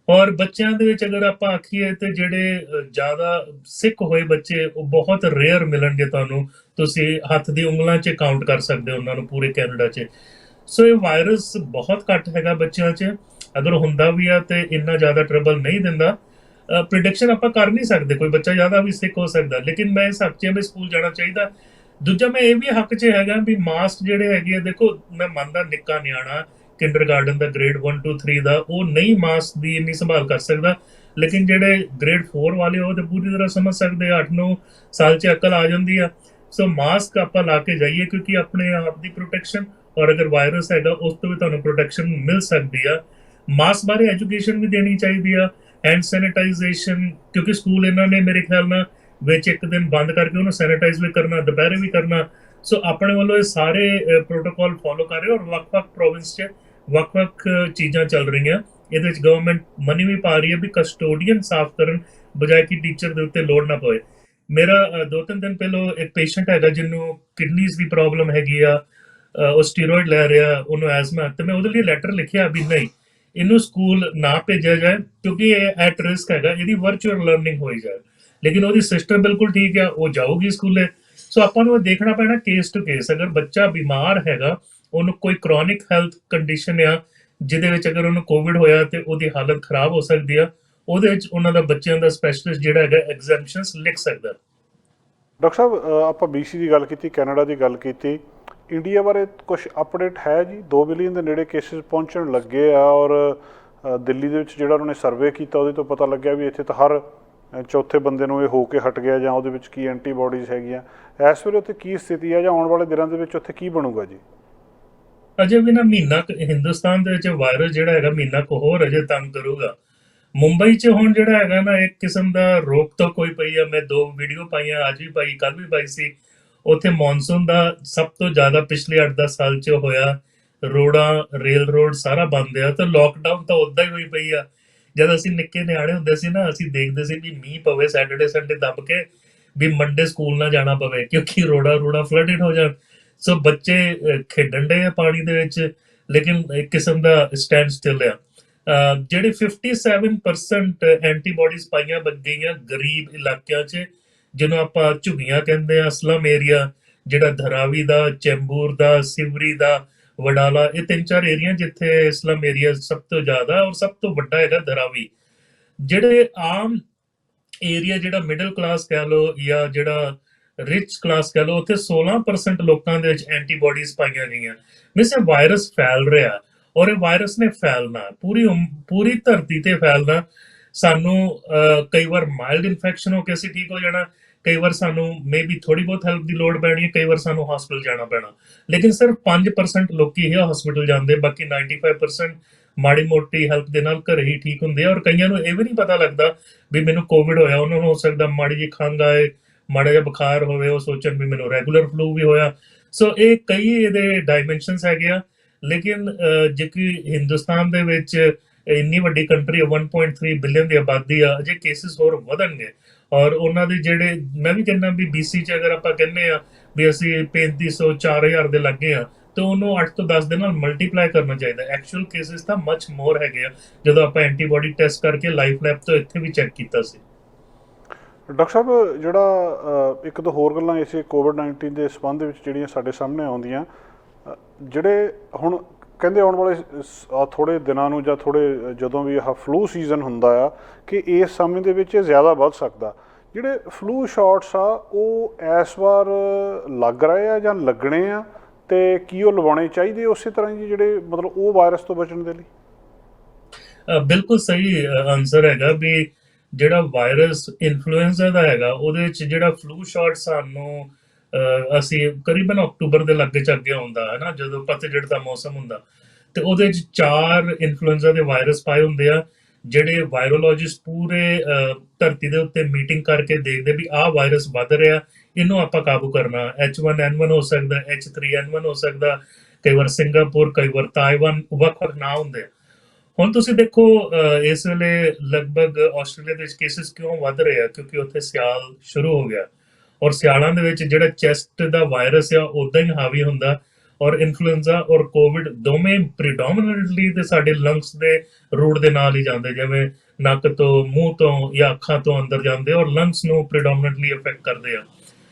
ਔਰ ਬੱਚਿਆਂ ਦੇ ਵਿੱਚ ਅਗਰ ਆਪਾਂ ਆਖੀਏ ਤੇ ਜਿਹੜੇ ਜ਼ਿਆਦਾ ਸਿੱਕ ਹੋਏ ਬੱਚੇ ਉਹ ਬਹੁਤ ਰੇਅਰ ਮਿਲਣਗੇ ਤੁਹਾਨੂੰ, ਤੁਸੀਂ ਹੱਥ ਦੀ ਉਂਗਲਾਂ 'ਚ ਕਾਊਂਟ ਕਰ ਸਕਦੇ ਹੋ ਉਹਨਾਂ ਨੂੰ ਪੂਰੇ ਕੈਨੇਡਾ 'ਚ। ਸੋ ਇਹ ਵਾਇਰਸ ਬਹੁਤ ਘੱਟ ਹੈਗਾ ਬੱਚਿਆਂ 'ਚ, ਅਗਰ ਹੁੰਦਾ ਵੀ ਆ ਤੇ ਇੰਨਾ ਜ਼ਿਆਦਾ ਟਰਬਲ ਨਹੀਂ ਦਿੰਦਾ। ਪ੍ਰਿਡਿਕਸ਼ਨ ਆਪਾਂ ਕਰ ਨਹੀਂ ਸਕਦੇ, ਕੋਈ ਬੱਚਾ ਜ਼ਿਆਦਾ ਵੀ ਸਿੱਕ ਹੋ ਸਕਦਾ, ਲੇਕਿਨ ਮੈਂ ਇਸ ਹੱਕ 'ਚ ਵੀ ਸਕੂਲ ਜਾਣਾ ਚਾਹੀਦਾ। ਦੂਜਾ ਮੈਂ ਇਹ ਵੀ ਹੱਕ 'ਚ ਹੈਗਾ ਵੀ ਮਾਸਕ ਜਿਹੜੇ ਹੈਗੇ ਆ, ਦੇਖੋ ਮੈਂ ਮੰਨਦਾ ਨਿੱਕਾ ਨਿਆਣਾ ਕਿੰਡਰਗਾਰਟਨ ਦਾ ਗ੍ਰੇਡ 1 2 3 ਦਾ ਉਹ ਨਹੀਂ ਮਾਸਕ ਦੀ ਇੰਨੀ ਸੰਭਾਲ ਕਰ ਸਕਦਾ, ਲੇਕਿਨ ਜਿਹੜੇ ਗ੍ਰੇਡ 4 ਵਾਲੇ ਉਹ ਤੇ ਪੂਰੀ ਤਰ੍ਹਾਂ ਸਮਝ ਸਕਦੇ ਆ, 8-9 ਸਾਲ 'ਚ ਅਕਲ ਆ ਜਾਂਦੀ ਆ। ਸੋ ਮਾਸਕ ਆਪਾਂ ਲਾ ਕੇ ਜਾਈਏ, ਕਿਉਂਕਿ ਆਪਣੇ ਆਪ ਦੀ ਪ੍ਰੋਟੈਕਸ਼ਨ, ਔਰ ਅਗਰ ਵਾਇਰਸ ਹੈਗਾ ਉਸ ਤੋਂ ਵੀ ਤੁਹਾਨੂੰ ਪ੍ਰੋਟੈਕਸ਼ਨ ਮਿਲ ਸਕਦੀ ਆ। ਮਾਸਕ ਬਾਰੇ ਐਜੂਕੇਸ਼ਨ ਵੀ ਦੇਣੀ ਚਾਹੀਦੀ ਆ, ਹੈਂਡ ਸੈਨੀਟਾਈਜੇਸ਼ਨ, ਕਿਉਂਕਿ ਸਕੂਲ ਇਹਨਾਂ ਨੇ ਮੇਰੇ ਖਿਆਲ ਨਾਲ ਵਿੱਚ ਇੱਕ ਦਿਨ ਬੰਦ ਕਰਕੇ ਉਹਨੂੰ ਸੈਨੀਟਾਈਜ਼ ਵੀ ਕਰਨਾ, ਦੁਪਹਿਰੇ ਵੀ ਕਰਨਾ। ਸੋ ਆਪਣੇ ਵੱਲੋਂ ਇਹ ਸਾਰੇ ਪ੍ਰੋਟੋਕੋਲ ਫੋਲੋ ਕਰ ਰਹੇ, ਔਰ ਵੱਖ-ਵੱਖ ਪ੍ਰੋਵਿੰਸ 'ਚ ਵੱਖ-ਵੱਖ ਚੀਜ਼ਾਂ ਚੱਲ ਰਹੀਆਂ। ਇਹਦੇ ਵਿੱਚ ਗਵਰਨਮੈਂਟ ਮਨੀ ਵੀ ਪਾ ਰਹੀ ਹੈ ਵੀ ਕਸਟੋਡੀਅਨ ਸਾਫ਼ ਕਰਨ ਬਜਾਏ ਕਿ ਟੀਚਰ ਦੇ ਉੱਤੇ ਲੋਡ ਨਾ ਪਵੇ। ਮੇਰਾ 2-3 ਦਿਨ ਪਹਿਲਾਂ ਇੱਕ ਪੇਸ਼ੈਂਟ ਹੈਗਾ ਜਿਹਨੂੰ ਕਿਡਨੀਜ਼ ਦੀ ਪ੍ਰੋਬਲਮ ਹੈਗੀ ਆ, ਉਹ ਸਟੀਰੋਇਡ ਲੈ ਰਿਹਾ, ਉਹਨੂੰ ਐਜ਼ਮਾ, ਤੇ ਮੈਂ ਉਹਦੇ ਲਈ ਲੈਟਰ ਲਿਖਿਆ ਵੀ ਨਹੀਂ, ਇਹਨੂੰ ਸਕੂਲ ਨਾ ਭੇਜਿਆ ਜਾਏ ਕਿਉਂਕਿ ਇਹ ਐਟ ਰਿਸਕ ਹੈਗਾ, ਇਹਦੀ ਵਰਚੁਅਲ ਲਰਨਿੰਗ ਹੋਈ ਜਾਏ। ਲੇਕਿਨ ਉਹਦੀ ਸਿਸਟਮ ਬਿਲਕੁਲ ਠੀਕ ਆ, ਉਹ ਜਾਊਗੀ ਸਕੂਲੇ। ਸੋ ਆਪਾਂ ਨੂੰ ਦੇਖਣਾ ਪੈਣਾ ਕੇਸ ਟੂ ਕੇਸ। ਅਗਰ ਬੱਚਾ ਬਿਮਾਰ ਹੈਗਾ, ਉਹਨੂੰ ਕੋਈ ਕ੍ਰੋਨਿਕ ਹੈਲਥ ਕੰਡੀਸ਼ਨ ਆ ਜਿਹਦੇ ਵਿੱਚ ਅਗਰ ਉਹਨੂੰ ਕੋਵਿਡ ਹੋਇਆ ਤੇ ਉਹਦੀ ਹਾਲਤ ਖਰਾਬ ਹੋ ਸਕਦੀ ਆ, ਉਹਦੇ ਵਿੱਚ ਉਹਨਾਂ ਦਾ ਬੱਚਿਆਂ ਦਾ ਸਪੈਸ਼ਲਿਸਟ ਜਿਹੜਾ ਹੈਗਾ ਐਗਜ਼ੈਂਪਸ਼ਨਸ ਲਿਖ ਸਕਦਾ। ਡਾਕਟਰ ਸਾਹਿਬ, ਆਪਾਂ BC ਦੀ ਗੱਲ ਕੀਤੀ, ਕੈਨੇਡਾ ਦੀ ਗੱਲ ਕੀਤੀ, ਇੰਡੀਆ ਬਾਰੇ ਕੁਝ ਅਪਡੇਟ ਹੈ ਜੀ? 2 ਬਿਲੀਅਨ ਦੇ ਨੇੜੇ ਕੇਸਿਸ ਪਹੁੰਚਣ ਲੱਗੇ ਆ, ਔਰ ਦਿੱਲੀ ਦੇ ਵਿੱਚ ਜਿਹੜਾ ਉਹਨਾਂ ਨੇ ਸਰਵੇ ਕੀਤਾ ਉਹਦੇ ਤੋਂ ਪਤਾ ਲੱਗਿਆ ਵੀ ਇੱਥੇ ਤਾਂ ਹਰ ਚੌਥੇ ਬੰਦੇ ਨੂੰ ਇਹ ਹੋ ਕੇ ਹਟ ਗਿਆ, ਜਾਂ ਉਹਦੇ ਵਿੱਚ ਕੀ ਐਂਟੀਬਾਡੀਜ਼ ਹੈਗੀਆਂ। ਇਸ ਵੇਲੇ ਉੱਥੇ ਕੀ ਸਥਿਤੀ ਹੈ, ਜਾਂ ਆਉਣ ਵਾਲੇ ਦਿਨਾਂ ਦੇ ਵਿੱਚ ਉੱਥੇ ਕੀ ਬਣੂਗਾ ਜੀ? ਅਜੇ ਵੀ ਨਾ ਮਹੀਨਾ ਹਿੰਦੁਸਤਾਨ ਦੇ ਵਿੱਚ ਵਾਇਰਸ ਜਿਹੜਾ ਹੈਗਾ ਮਹੀਨਾ ਕੋ ਹੋਰ ਅਜੇ ਤੰਗ ਕਰੂਗਾ। ਮੁੰਬਈ 'ਚ ਹੁਣ ਜਿਹੜਾ ਹੈਗਾ ਨਾ ਇੱਕ ਕਿਸਮ ਦਾ ਰੋਕ ਤੋਂ ਕੋਈ ਪਈ ਆ। ਮੈਂ 2 ਵੀਡੀਓ ਪਾਈਆਂ, ਅੱਜ ਵੀ ਪਾਈ, ਕੱਲ ਵੀ ਪਾਈ ਸੀ। ਉੱਥੇ ਮੌਨਸੂਨ ਦਾ ਸਭ ਤੋਂ ਜ਼ਿਆਦਾ ਪਿਛਲੇ 8-10 ਸਾਲ 'ਚ ਹੋਇਆ। ਰੋਡਾਂ, ਰੇਲ ਰੋਡ ਸਾਰਾ ਬੰਦ ਆ, ਤੇ ਲੋਕਡਾਊਨ ਤਾਂ ਉਦਾਂ ਹੀ ਹੋਈ ਪਈ ਆ। ਜਦ ਅਸੀਂ ਨਿੱਕੇ ਨਿਆਣੇ ਹੁੰਦੇ ਸੀ ਨਾ, ਅਸੀਂ ਦੇਖਦੇ ਸੀ ਵੀ ਮੀਂਹ ਪਵੇ ਸੈਟਰਡੇ ਸੰਡੇ ਦੱਬ ਕੇ, ਵੀ ਮੰਡੇ ਸਕੂਲ ਨਾ ਜਾਣਾ ਪਵੇ ਕਿਉਂਕਿ ਰੋੜਾ ਫਲੱਡਡ ਹੋ ਜਾਣ। ਸੋ ਬੱਚੇ ਖੇਡਣ ਡੇ ਆ ਪਾਣੀ ਦੇ ਵਿੱਚ, ਲੇਕਿਨ ਇੱਕ ਕਿਸਮ ਦਾ ਸਟੈਂਡ ਸਟਿਲ ਆ। ਜਿਹੜੇ 57% ਐਂਟੀਬਾਡੀਜ਼ ਪਾਈਆਂ ਗਈਆਂ ਗਰੀਬ ਇਲਾਕਿਆਂ 'ਚ, ਜਿਹਨੂੰ ਆਪਾਂ ਝੁੱਗੀਆਂ ਕਹਿੰਦੇ ਆ, ਸਲਮ ਏਰੀਆ, ਜਿਹੜਾ ਧਰਾਵੀ ਦਾ, ਚੈਂਬੂਰ ਦਾ, ਸਿਵਰੀ ਦਾ, ਵਡਾਲਾ, ਇਹ 3-4 ਏਰੀਆ ਜਿੱਥੇ ਸਲਮ ਏਰੀਆ ਸਭ ਤੋਂ ਜ਼ਿਆਦਾ, ਔਰ ਸਭ ਤੋਂ ਵੱਡਾ ਹੈਗਾ ਧਰਾਵੀ। ਜਿਹੜੇ ਆਮ ਏਰੀਆ, ਜਿਹੜਾ ਮਿਡਲ ਕਲਾਸ ਕਹਿ ਲਓ ਜਾਂ ਜਿਹੜਾ ਰਿਚ ਕਲਾਸ ਕਹਿ ਲਓ, ਉੱਥੇ 16% ਲੋਕਾਂ ਦੇ ਵਿੱਚ ਐਂਟੀਬਾਡੀਜ਼ ਪਾਈਆਂ ਗਈਆਂ। ਮੀਨਸ ਇਹ ਵਾਇਰਸ ਫੈਲ ਰਿਹਾ, ਔਰ ਇਹ ਵਾਇਰਸ ਨੇ ਫੈਲਣਾ ਪੂਰੀ ਧਰਤੀ ਤੇ ਫੈਲਣਾ। ਸਾਨੂੰ ਕਈ ਵਾਰ ਮਾਈਲਡ ਇਨਫੈਕਸ਼ਨ ਹੋ ਕੇ ਅਸੀਂ ਠੀਕ ਹੋ ਜਾਣਾ, ਕਈ ਵਾਰ ਸਾਨੂੰ ਮੇਬੀ ਥੋੜੀ ਬਹੁਤ ਹੈਲਪ ਦੀ ਲੋੜ ਪੈਣੀ ਹੈ, ਕਈ ਵਾਰ ਸਾਨੂੰ ਹਸਪੀਟਲ ਜਾਣਾ ਪੈਣਾ। ਲੇਕਿਨ ਸਿਰਫ 5% ਲੋਕੀ ਹੀ ਹਸਪੀਟਲ ਜਾਂਦੇ, ਬਾਕੀ 95% ਮਾੜੀ ਮੋਟੀ ਹੈਲਪ ਦੇ ਨਾਲ ਘਰੇ ਹੀ ਠੀਕ ਹੁੰਦੇ ਆ। ਔਰ ਕਈਆਂ ਨੂੰ ਇਹ ਵੀ ਨਹੀਂ ਪਤਾ ਲੱਗਦਾ ਵੀ ਮੈਨੂੰ ਕੋਵਿਡ ਹੋਇਆ। ਉਹਨਾਂ ਨੂੰ ਹੋ ਸਕਦਾ ਮਾੜੀ ਜਿਹੀ ਖੰਘ ਆਏ, ਮਾੜਾ ਜਿਹਾ ਬੁਖਾਰ ਹੋਵੇ, ਉਹ ਸੋਚਣ ਵੀ ਮੈਨੂੰ ਰੈਗੂਲਰ ਫਲੂ ਵੀ ਹੋਇਆ। ਸੋ ਇਹ ਕਈ ਇਹਦੇ ਡਾਇਮੈਂਸ਼ਨਸ ਹੈਗੇ ਆ। ਲੇਕਿਨ ਜੇ ਕਿ ਹਿੰਦੁਸਤਾਨ ਦੇ ਵਿੱਚ ਇੰਨੀ ਵੱਡੀ ਕੰਟਰੀ 1.3 ਬਿਲੀਅਨ ਦੀ ਆਬਾਦੀ ਆ, ਅਜੇ ਕੇਸਿਸ ਹੋਰ ਵਧਣਗੇ। ਔਰ ਉਹਨਾਂ ਦੇ ਜਿਹੜੇ, ਮੈਂ ਵੀ ਕਹਿੰਦਾ ਵੀ BC 'ਚ ਅਗਰ ਆਪਾਂ ਕਹਿੰਦੇ ਆ ਵੀ ਅਸੀਂ 3500 4000 ਦੇ ਲੱਗੇ ਆ, ਤੇ ਉਹਨੂੰ 8 ਤੋਂ 10 ਦੇ ਨਾਲ ਮਲਟੀਪਲਾਈ ਕਰਨਾ ਚਾਹੀਦਾ। ਐਕਚੁਅਲ ਕੇਸਿਸ ਤਾਂ ਮਚ ਮੋਰ ਹੈਗੇ ਆ, ਜਦੋਂ ਆਪਾਂ ਐਂਟੀਬਾਡੀ ਟੈਸਟ ਕਰਕੇ ਲਾਈਫ ਲੈਬ ਤੋਂ ਇੱਥੇ ਵੀ ਚੈੱਕ ਕੀਤਾ ਸੀ। ਡਾਕਟਰ ਸਾਹਿਬ, ਜਿਹੜਾ ਇੱਕ ਦੋ ਹੋਰ ਗੱਲਾਂ ਇਸੇ COVID-19 ਦੇ ਸੰਬੰਧ ਵਿੱਚ ਜਿਹੜੀਆਂ ਸਾਡੇ ਸਾਹਮਣੇ ਆਉਂਦੀਆਂ, ਜਿਹੜੇ ਹੁਣ ਕਹਿੰਦੇ ਆਉਣ ਵਾਲੇ ਥੋੜ੍ਹੇ ਦਿਨਾਂ ਨੂੰ, ਜਾਂ ਜਦੋਂ ਵੀ ਆਹ ਫਲੂ ਸੀਜ਼ਨ ਹੁੰਦਾ ਆ, ਕਿ ਇਸ ਸਮੇਂ ਦੇ ਵਿੱਚ ਇਹ ਜ਼ਿਆਦਾ ਵੱਧ ਸਕਦਾ। ਜਿਹੜੇ ਫਲੂ ਸ਼ਾਟਸ ਆ ਉਹ ਇਸ ਵਾਰ ਲੱਗ ਰਹੇ ਆ ਜਾਂ ਲੱਗਣੇ ਆ, ਤੇ ਕੀ ਉਹ ਲਵਾਉਣੇ ਚਾਹੀਦੇ ਉਸੇ ਤਰ੍ਹਾਂ ਜੀ, ਜਿਹੜੇ ਮਤਲਬ ਉਹ ਵਾਇਰਸ ਤੋਂ ਬਚਣ ਦੇ ਲਈ? ਬਿਲਕੁਲ ਸਹੀ ਆਨਸਰ ਹੈਗਾ ਵੀ ਜਿਹੜਾ ਵਾਇਰਸ ਇਨਫਲੂਐਂਜ਼ਾ ਦਾ ਹੈਗਾ, ਉਹਦੇ ਵਿੱਚ ਜਿਹੜਾ ਫਲੂ ਸ਼ਾਟ ਸਾਨੂੰ ਅਸੀਂ ਕਰੀਬਨ ਅਕਤੂਬਰ ਦੇ ਲਾਗੇ ਚੱਗੇ ਆਉਂਦਾ ਹੈ ਨਾ, ਜਦੋਂ ਪਤਝੜ ਦਾ ਮੌਸਮ ਹੁੰਦਾ, ਤੇ ਉਹਦੇ ਵਿੱਚ 4 ਇਨਫਲੂਐਂਜ਼ਾ ਦੇ ਵਾਇਰਸ ਪਾਏ ਹੁੰਦੇ ਆ, ਜਿਹੜੇ ਵਾਇਰੋਲੋਜਿਸਟ ਪੂਰੇ ਧਰਤੀ ਦੇ ਉੱਤੇ ਮੀਟਿੰਗ ਕਰਕੇ ਦੇਖਦੇ ਵੀ ਆਹ ਵਾਇਰਸ ਵੱਧ ਰਿਹਾ, ਇਹਨੂੰ ਆਪਾਂ ਕਾਬੂ ਕਰਨਾ। H1N1 ਹੋ ਸਕਦਾ, H3N1 ਹੋ ਸਕਦਾ, ਕਈ ਵਾਰ ਸਿੰਗਾਪੁਰ, ਕਈ ਵਾਰ ਤਾਇਵਾਨ, ਵੱਖ-ਵੱਖ ਨਾਂ ਹੁੰਦੇ ਆ। ਹੁਣ ਤੁਸੀਂ ਦੇਖੋ ਇਸ ਵੇਲੇ ਲਗਭਗ ਆਸਟ੍ਰੇਲੀਆ ਦੇ ਵਿੱਚ ਕੇਸਿਸ ਕਿਉਂ ਵੱਧ ਰਹੇ ਆ, ਕਿਉਂਕਿ ਉੱਥੇ ਸਿਆਲ ਸ਼ੁਰੂ ਹੋ ਗਿਆ, ਔਰ ਸਿਆਲਾਂ ਦੇ ਵਿੱਚ ਜਿਹੜਾ ਚੈਸਟ ਦਾ ਵਾਇਰਸ ਆ ਉਦਾਂ ਹੀ ਹਾਵੀ ਹੁੰਦਾ। ਔਰ ਇਨਫਲੂਐਂਜ਼ਾ ਔਰ ਕੋਵਿਡ ਦੋਵੇਂ ਪ੍ਰੀਡੋਮੀਨੈਂਟਲੀ ਤੇ ਸਾਡੇ ਲੰਗਸ ਦੇ ਰੂਟ ਦੇ ਨਾਲ ਹੀ ਜਾਂਦੇ, ਜਿਵੇਂ ਨੱਕ ਤੋਂ, ਮੂੰਹ ਤੋਂ ਜਾਂ ਅੱਖਾਂ ਤੋਂ ਅੰਦਰ ਜਾਂਦੇ, ਔਰ ਲੰਗਸ ਨੂੰ ਪ੍ਰੀਡੋਮੀਨੈਂਟਲੀ ਅਫੈਕਟ ਕਰਦੇ ਆ।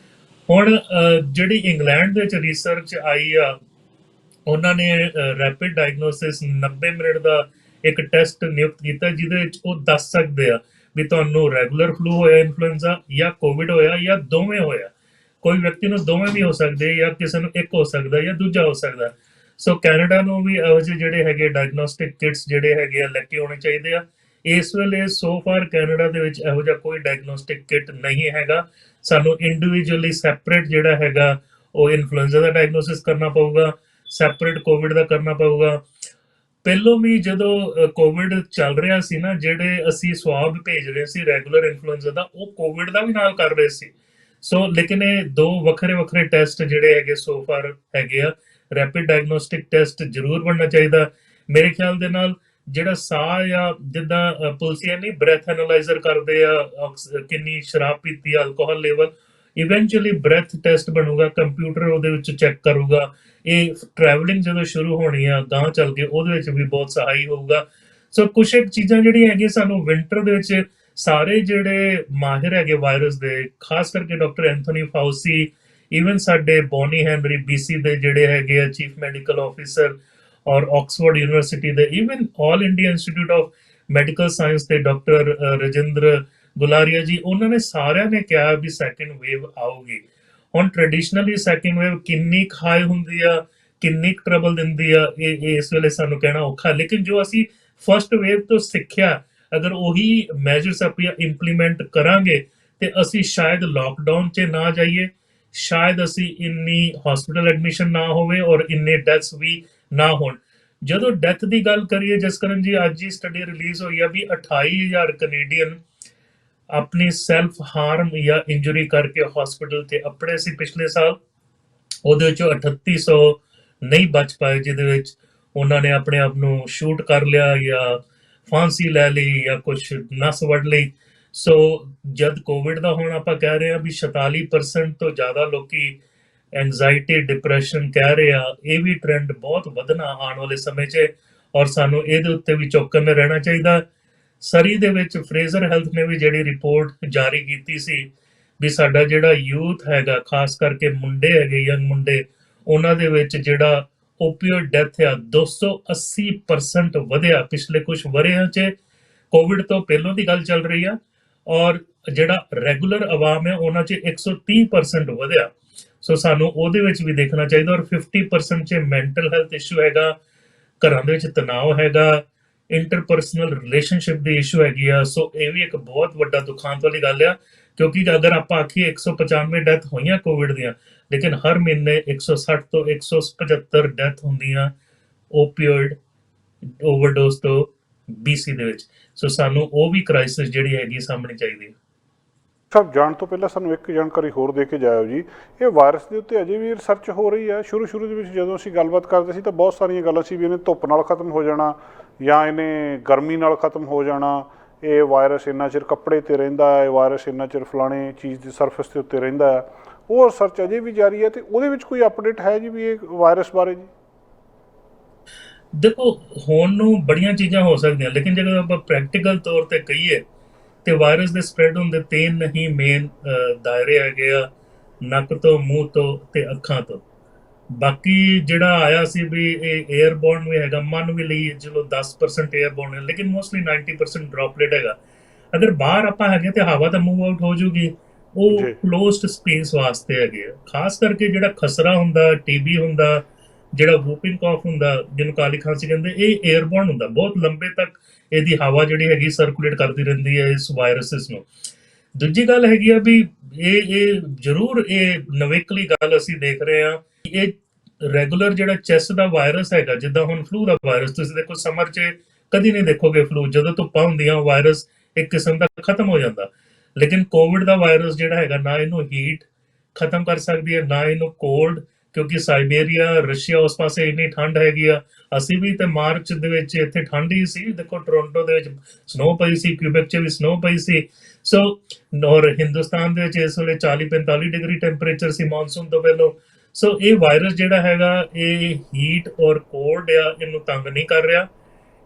ਹੁਣ ਜਿਹੜੀ ਇੰਗਲੈਂਡ ਦੇ ਵਿੱਚ ਰਿਸਰਚ ਆਈ ਆ, ਉਹਨਾਂ ਨੇ ਰੈਪਿਡ ਡਾਇਗਨੋਸਿਸ 90 ਮਿੰਟ ਦਾ ਇੱਕ ਟੈਸਟ ਨਿਯੁਕਤ ਕੀਤਾ, ਜਿਹਦੇ ਵਿੱਚ ਉਹ ਦੱਸ ਸਕਦੇ ਆ ਵੀ ਤੁਹਾਨੂੰ ਰੈਗੂਲਰ ਫਲੂ ਹੋਇਆ, ਇਨਫਲੂਐਂਜ਼ਾ, ਜਾਂ ਕੋਵਿਡ ਹੋਇਆ, ਜਾਂ ਦੋਵੇਂ ਹੋਇਆ। ਕੋਈ ਵਿਅਕਤੀ ਨੂੰ ਦੋਵੇਂ ਵੀ ਹੋ ਸਕਦੇ, ਜਾਂ ਕਿਸੇ ਨੂੰ ਇੱਕ ਹੋ ਸਕਦਾ, ਜਾਂ ਦੂਜਾ ਹੋ ਸਕਦਾ। ਸੋ ਕੈਨੇਡਾ ਨੂੰ ਵੀ ਇਹੋ ਜਿਹੇ ਜਿਹੜੇ ਹੈਗੇ ਡਾਇਗਨੋਸਟਿਕ ਕਿਟਸ ਜਿਹੜੇ ਹੈਗੇ ਆ ਲੈ ਕੇ ਆਉਣੇ ਚਾਹੀਦੇ ਆ। ਇਸ ਵੇਲੇ ਸੋ ਫਾਰ ਕੈਨੇਡਾ ਦੇ ਵਿੱਚ ਇਹੋ ਜਿਹਾ ਕੋਈ ਡਾਇਗਨੋਸਟਿਕ ਕਿਟ ਨਹੀਂ ਹੈਗਾ। ਸਾਨੂੰ ਇੰਡੀਵਿਜੂਅਲੀ ਸੈਪਰੇਟ ਜਿਹੜਾ ਹੈਗਾ ਉਹ ਇਨਫਲੂਐਂਜ਼ਾ ਦਾ ਡਾਇਗਨੋਸਿਸ ਕਰਨਾ ਪਊਗਾ, ਸੈਪਰੇਟ ਕੋਵਿਡ ਦਾ ਕਰਨਾ ਪਊਗਾ। ਪਹਿਲੋਂ ਵੀ ਜਦੋਂ ਕੋਵਿਡ ਚੱਲ ਰਿਹਾ ਸੀ ਨਾ, ਜਿਹੜੇ ਅਸੀਂ ਸਵਾਬ ਭੇਜ ਰਹੇ ਸੀ ਰੈਗੂਲਰ ਇਨਫਲੂਐਂਜ਼ਾ ਦਾ, ਉਹ ਕੋਵਿਡ ਦਾ ਵੀ ਨਾਲ ਕਰ ਰਹੇ ਸੀ। ਸੋ ਲੇਕਿਨ ਇਹ 2 ਵੱਖਰੇ ਟੈਸਟ ਜਿਹੜੇ ਹੈਗੇ ਸੋ ਫਾਰ ਹੈਗੇ ਆ। ਰੈਪਿਡ ਡਾਇਗਨੋਸਟਿਕ ਟੈਸਟ ਜ਼ਰੂਰ ਬਣਨਾ ਚਾਹੀਦਾ ਮੇਰੇ ਖਿਆਲ ਦੇ ਨਾਲ। ਜਿਹੜਾ ਸਾਹ, ਜਾਂ ਜਿੱਦਾਂ ਪੁਲਿਸੀਆ ਨਹੀਂ ਬ੍ਰੈਥ ਐਨਾਲਾਈਜ਼ਰ ਕਰਦੇ ਆ, ਕਿੰਨੀ ਸ਼ਰਾਬ ਪੀਤੀ, alcohol level, eventually breath test ਬਣੂਗਾ, ਕੰਪਿਊਟਰ ਉਹਦੇ ਵਿੱਚ ਚੈੱਕ ਕਰੂਗਾ। ਇਹ ਟਰੈਵਲਿੰਗ ਜਦੋਂ ਸ਼ੁਰੂ ਹੋਣੀ ਆ ਗਾਂਹ ਚੱਲ ਕੇ, ਉਹਦੇ ਵਿੱਚ ਵੀ ਬਹੁਤ ਸਹਾਈ ਹੋਊਗਾ। ਸੋ ਕੁਛ ਇੱਕ ਚੀਜ਼ਾਂ ਜਿਹੜੀਆਂ ਹੈਗੀਆਂ ਸਾਨੂੰ ਵਿੰਟਰ ਦੇ ਵਿੱਚ, ਸਾਰੇ ਜਿਹੜੇ ਮਾਹਿਰ ਹੈਗੇ ਵਾਇਰਸ ਦੇ, ਖਾਸ ਕਰਕੇ ਡਾਕਟਰ ਐਂਥੋਨੀ ਫਾਊਸੀ, ਈਵਨ ਸਾਡੇ ਬੋਨੀ ਹੈਨਰੀ BC ਦੇ ਜਿਹੜੇ ਹੈਗੇ ਆ ਚੀਫ ਮੈਡੀਕਲ ਆਫਿਸਰ, ਔਰ ਆਕਸਫੋਰਡ ਯੂਨੀਵਰਸਿਟੀ ਦੇ even all India institute of medical science ਦੇ ਡਾਕਟਰ ਰਜਿੰਦਰ ਗੁਲਾਰੀਆ ਜੀ, ਉਹਨਾਂ ਨੇ ਸਾਰਿਆਂ ਨੇ ਕਿਹਾ ਵੀ ਸੈਕੰਡ ਵੇਵ ਆਊਗੀ। ਹੁਣ ਟ੍ਰੈਡੀਸ਼ਨਲੀ ਸੈਕੰਡ ਵੇਵ ਕਿੰਨੀ ਹਾਈ ਹੁੰਦੀ ਆ, ਕਿੰਨੀ ਟਰਬਲ ਦਿੰਦੀ ਆ, ਇਹ ਇਸ ਵੇਲੇ ਸਾਨੂੰ ਕਹਿਣਾ ਔਖਾ। ਲੇਕਿਨ ਜੋ ਅਸੀਂ ਫਸਟ ਵੇਵ ਤੋਂ ਸਿੱਖਿਆ, ਅਗਰ ਉਹੀ ਮੈਜਰਸ ਆਪਾਂ ਇੰਪਲੀਮੈਂਟ ਕਰਾਂਗੇ ਤੇ ਅਸੀਂ ਸ਼ਾਇਦ ਲੋਕਡਾਊਨ 'ਚ ਨਾ ਜਾਈਏ, ਸ਼ਾਇਦ ਅਸੀਂ ਇੰਨੀ ਹਸਪੀਟਲ ਐਡਮਿਸ਼ਨ ਨਾ ਹੋਵੇ ਔਰ ਇੰਨੇ ਡੈਥਸ ਵੀ ਨਾ ਹੋਣ। ਜਦੋਂ ਡੈਥ ਦੀ ਗੱਲ ਕਰੀਏ ਜਸਕਰਨ ਜੀ, ਅੱਜ ਹੀ ਸਟੱਡੀ ਰਿਲੀਜ਼ ਹੋਈ ਆ ਵੀ 28,000 ਕੈਨੇਡੀਅਨ ਆਪਣੀ ਸੈਲਫ ਹਾਰਮ ਜਾਂ ਇੰਜਰੀ ਕਰਕੇ ਹਸਪੀਟਲ ਤੇ ਆਪਣੇ ਸੀ ਪਿਛਲੇ ਸਾਲ। ਉਹਦੇ ਵਿੱਚੋਂ 3800 ਨਹੀਂ ਬਚ ਪਾਏ, ਜਿਹਦੇ ਵਿੱਚ ਉਹਨਾਂ ਨੇ ਆਪਣੇ ਆਪ ਨੂੰ ਸ਼ੂਟ ਕਰ ਲਿਆ ਜਾਂ ਫਾਂਸੀ ਲੈ ਲਈ ਜਾਂ ਕੁਛ ਨਸ ਵੱਢ ਲਈ। ਸੋ ਜਦ ਕੋਵਿਡ ਦਾ ਹੁਣ ਆਪਾਂ ਕਹਿ ਰਹੇ ਹਾਂ ਵੀ 46% ਤੋਂ ਜ਼ਿਆਦਾ ਲੋਕੀ ਐਂਗਜ਼ਾਈਟੀ ਡਿਪਰੈਸ਼ਨ ਕਹਿ ਰਹੇ ਆ, ਇਹ ਵੀ ਟ੍ਰੈਂਡ ਬਹੁਤ ਵਧਣਾ ਆਉਣ ਵਾਲੇ ਸਮੇਂ 'ਚ, ਔਰ ਸਾਨੂੰ ਇਹਦੇ ਉੱਤੇ ਵੀ ਚੌਕੰਨੇ ਰਹਿਣਾ ਚਾਹੀਦਾ। ਸਰੀ ਦੇ ਵਿੱਚ ਫਰੇਜ਼ਰ ਹੈਲਥ ਨੇ ਵੀ ਜਿਹੜੀ ਰਿਪੋਰਟ ਜਾਰੀ ਕੀਤੀ ਸੀ ਵੀ ਸਾਡਾ ਜਿਹੜਾ ਯੂਥ ਹੈਗਾ, ਖਾਸ ਕਰਕੇ ਮੁੰਡੇ ਹੈਗੇ, ਯੰਗ ਮੁੰਡੇ, ਉਹਨਾਂ ਦੇ ਵਿੱਚ ਜਿਹੜਾ ਓਪੀਓਇਡ ਡੈਥ ਆ 280% ਵਧਿਆ ਪਿਛਲੇ ਕੁਝ ਵਰ੍ਹਿਆਂ 'ਚ। ਕੋਵਿਡ ਤੋਂ ਪਹਿਲਾਂ ਦੀ ਗੱਲ ਚੱਲ ਰਹੀ ਆ, ਔਰ ਜਿਹੜਾ ਰੈਗੂਲਰ ਆਵਾਮ ਹੈ ਉਹਨਾਂ 'ਚ 130% ਵਧਿਆ। ਸੋ ਸਾਨੂੰ ਉਹਦੇ ਵਿੱਚ ਵੀ ਦੇਖਣਾ ਚਾਹੀਦਾ। ਔਰ 50% 'ਚ ਮੈਂਟਲ ਹੈਲਥ ਇਸ਼ੂ ਹੈਗਾ, ਘਰਾਂ ਦੇ ਵਿੱਚ ਤਣਾਅ ਹੈਗਾ, ਇੰਟਰਪਰਸਨਲ ਰਿਲੇਸ਼ਨਸ਼ਿਪ ਦੀ ਇਸ਼ੂ ਹੈਗੀ ਆ। ਸੋ ਇਹ ਵੀ ਇੱਕ ਬਹੁਤ ਵੱਡਾ ਦੁਖਾਂਤ ਵਾਲੀ ਗੱਲ ਆ, ਕਿਉਂਕਿ ਅਗਰ ਆਪਾਂ ਆਖੀਏ 195 ਡੈਥ ਹੋਈਆਂ ਕੋਵਿਡ ਦੀਆਂ, ਲੇਕਿਨ ਹਰ ਮਹੀਨੇ 160 ਤੋਂ 175 ਡੈਥ ਹੁੰਦੀਆਂ ਓਪੀਓਇਡ ਓਵਰਡੋਜ਼ ਤੋਂ BC ਦੇ ਵਿੱਚ। ਸੋ ਸਾਨੂੰ ਉਹ ਵੀ ਕ੍ਰਾਈਸਿਸ ਜਿਹੜੀ ਹੈਗੀ ਸਾਹਮਣੇ ਚਾਹੀਦੀ ਹੈ। ਸਭ ਜਾਣ ਤੋਂ ਪਹਿਲਾਂ ਸਾਨੂੰ ਇੱਕ ਜਾਣਕਾਰੀ ਹੋਰ ਦੇ ਕੇ ਜਾਇਓ ਜੀ, ਇਹ ਵਾਇਰਸ ਦੇ ਉੱਤੇ ਅਜੇ ਵੀ ਰਿਸਰਚ ਹੋ ਰਹੀ ਹੈ। ਸ਼ੁਰੂ ਦੇ ਵਿੱਚ ਜਦੋਂ ਅਸੀਂ ਗੱਲਬਾਤ ਕਰਦੇ ਸੀ ਤਾਂ ਬਹੁਤ ਸਾਰੀਆਂ ਗੱਲਾਂ ਸੀ ਵੀ ਇਹਨੇ ਧੁੱਪ ਨਾਲ ਖਤਮ ਹੋ ਜਾਣਾ ਜਾਂ ਇਹਨੇ ਗਰਮੀ ਨਾਲ ਖਤਮ ਹੋ ਜਾਣਾ, ਇਹ ਵਾਇਰਸ ਇੰਨਾ ਚਿਰ ਕੱਪੜੇ 'ਤੇ ਰਹਿੰਦਾ ਹੈ, ਇਹ ਵਾਇਰਸ ਇੰਨਾ ਚਿਰ ਫਲਾਣੇ ਚੀਜ਼ ਦੀ ਸਰਫੇਸ ਦੇ ਉੱਤੇ ਰਹਿੰਦਾ ਹੈ। ਉਹ ਰਿਸਰਚ ਅਜੇ ਵੀ ਜਾਰੀ ਹੈ, ਅਤੇ ਉਹਦੇ ਵਿੱਚ ਕੋਈ ਅਪਡੇਟ ਹੈ ਜੀ ਵੀ ਇਹ ਵਾਇਰਸ ਬਾਰੇ ਜੀ? ਦੇਖੋ, ਹੁਣ ਨੂੰ ਬੜੀਆਂ ਚੀਜ਼ਾਂ ਹੋ ਸਕਦੀਆਂ, ਲੇਕਿਨ ਜਦੋਂ ਆਪਾਂ ਪ੍ਰੈਕਟੀਕਲ ਤੌਰ ਤੇ ਕਹੀਏ ਤੇ ਵਾਇਰਸ ਦੇ ਸਪਰੈਡ ਹੁੰਦੇ ਤਿੰਨ ਹੀ ਮੇਨ ਦਾਇਰੇ ਹੈਗੇ ਆ, ਨੱਕ ਤੋਂ, ਮੂੰਹ ਤੋਂ ਤੇ ਅੱਖਾਂ ਤੋਂ। ਬਾਕੀ ਜਿਹੜਾ ਆਇਆ ਸੀ ਵੀ ਇਹ 에ਅਰਬੋਰਨ ਵੀ ਹੈਗਾ, ਮੰਨ ਵੀ ਲਈ ਚਲੋ 10% 에ਅਰਬੋਰਨ ਹੈ, ਲੇਕਿਨ ਮੋਸਟਲੀ 90% ਡ੍ਰੌਪਲੇਟ ਹੈਗਾ। ਅਗਰ ਬਾਹਰ ਆਪਾਂ ਹੈਗੇ ਤੇ ਹਵਾ ਤਾਂ ਮੂਵ ਆਊਟ ਹੋ ਜੂਗੀ, ਉਹ ਕਲੋਜ਼ਡ ਸਪੇਸ ਵਾਸਤੇ ਹੈਗੇ ਆ। ਖਾਸ ਕਰਕੇ ਜਿਹੜਾ ਖਸਰਾ ਹੁੰਦਾ, TB ਹੁੰਦਾ, ਜਿਹੜਾ ਵੂਪਿੰਗ ਕਾਫ ਹੁੰਦਾ, ਜਿਹਨੂੰ ਕਾਲੀ ਖਾਂਸੀ ਕਹਿੰਦੇ, ਇਹ 에ਅਰਬੋਰਨ ਹੁੰਦਾ। ਬਹੁਤ ਲੰਬੇ ਤੱਕ ਇਹਦੀ ਹਵਾ ਜਿਹੜੀ ਹੈਗੀ ਸਰਕੂਲੇਟ ਕਰਦੀ ਰਹਿੰਦੀ ਹੈ ਇਸ ਵਾਇਰਸਿਸ ਨੂੰ। ਦੂਜੀ ਗੱਲ ਹੈਗੀ ਆ ਵੀ ਇਹ ਜ਼ਰੂਰ ਇਹ ਨਵੇਕਲੀ ਗੱਲ ਅਸੀਂ ਦੇਖ ਰਹੇ ਹਾਂ। ਇਹ ਰੈਗੂਲਰ ਜਿਹੜਾ ਚੈਸਟ ਦਾ ਵਾਇਰਸ ਹੈਗਾ, ਜਿੱਦਾਂ ਹੁਣ ਫਲੂ ਦਾ ਵਾਇਰਸ ਤੁਸੀਂ ਦੇਖੋ ਸਮਰ 'ਚ ਕਦੀ ਨਹੀਂ ਦੇਖੋਗੇ ਫਲੂ, ਜਦੋਂ ਧੁੱਪਾਂ ਹੁੰਦੀਆਂ ਵਾਇਰਸ ਇੱਕ ਕਿਸਮ ਦਾ ਖਤਮ ਹੋ ਜਾਂਦਾ। ਲੇਕਿਨ ਕੋਵਿਡ ਦਾ ਵਾਇਰਸ ਜਿਹੜਾ ਹੈਗਾ, ਨਾ ਇਹਨੂੰ ਹੀਟ ਖਤਮ ਕਰ ਸਕਦੀ ਹੈ, ਨਾ ਇਹਨੂੰ ਕੋਲਡ, ਕਿਉਂਕਿ ਸਾਈਬੇਰੀਆ, ਰਸ਼ੀਆ ਉਸ ਪਾਸੇ ਇੰਨੀ ਠੰਡ ਹੈਗੀ ਆ। ਅਸੀਂ ਵੀ ਤੇ ਮਾਰਚ ਦੇ ਵਿੱਚ ਇੱਥੇ ਠੰਡ ਹੀ ਸੀ, ਦੇਖੋ ਟੋਰਾਂਟੋ ਦੇ ਵਿੱਚ ਸਨੋ ਪਈ ਸੀ, ਕਿਊਬੈਕ 'ਚ ਵੀ ਸਨੋ ਪਈ ਸੀ। ਸੋ ਔਰ ਹਿੰਦੁਸਤਾਨ ਦੇ ਵਿੱਚ ਇਸ ਵੇਲੇ 40-45 ਡਿਗਰੀ ਟੈਂਪਰੇਚਰ ਸੀ ਮੌਨਸੂਨ ਤੋਂ ਪਹਿਲਾਂ। ਸੋ ਇਹ ਵਾਇਰਸ ਜਿਹੜਾ ਹੈਗਾ, ਇਹ ਹੀਟ ਔਰ ਕੋਲਡ ਆ, ਇਹਨੂੰ ਤੰਗ ਨਹੀਂ ਕਰ ਰਿਹਾ।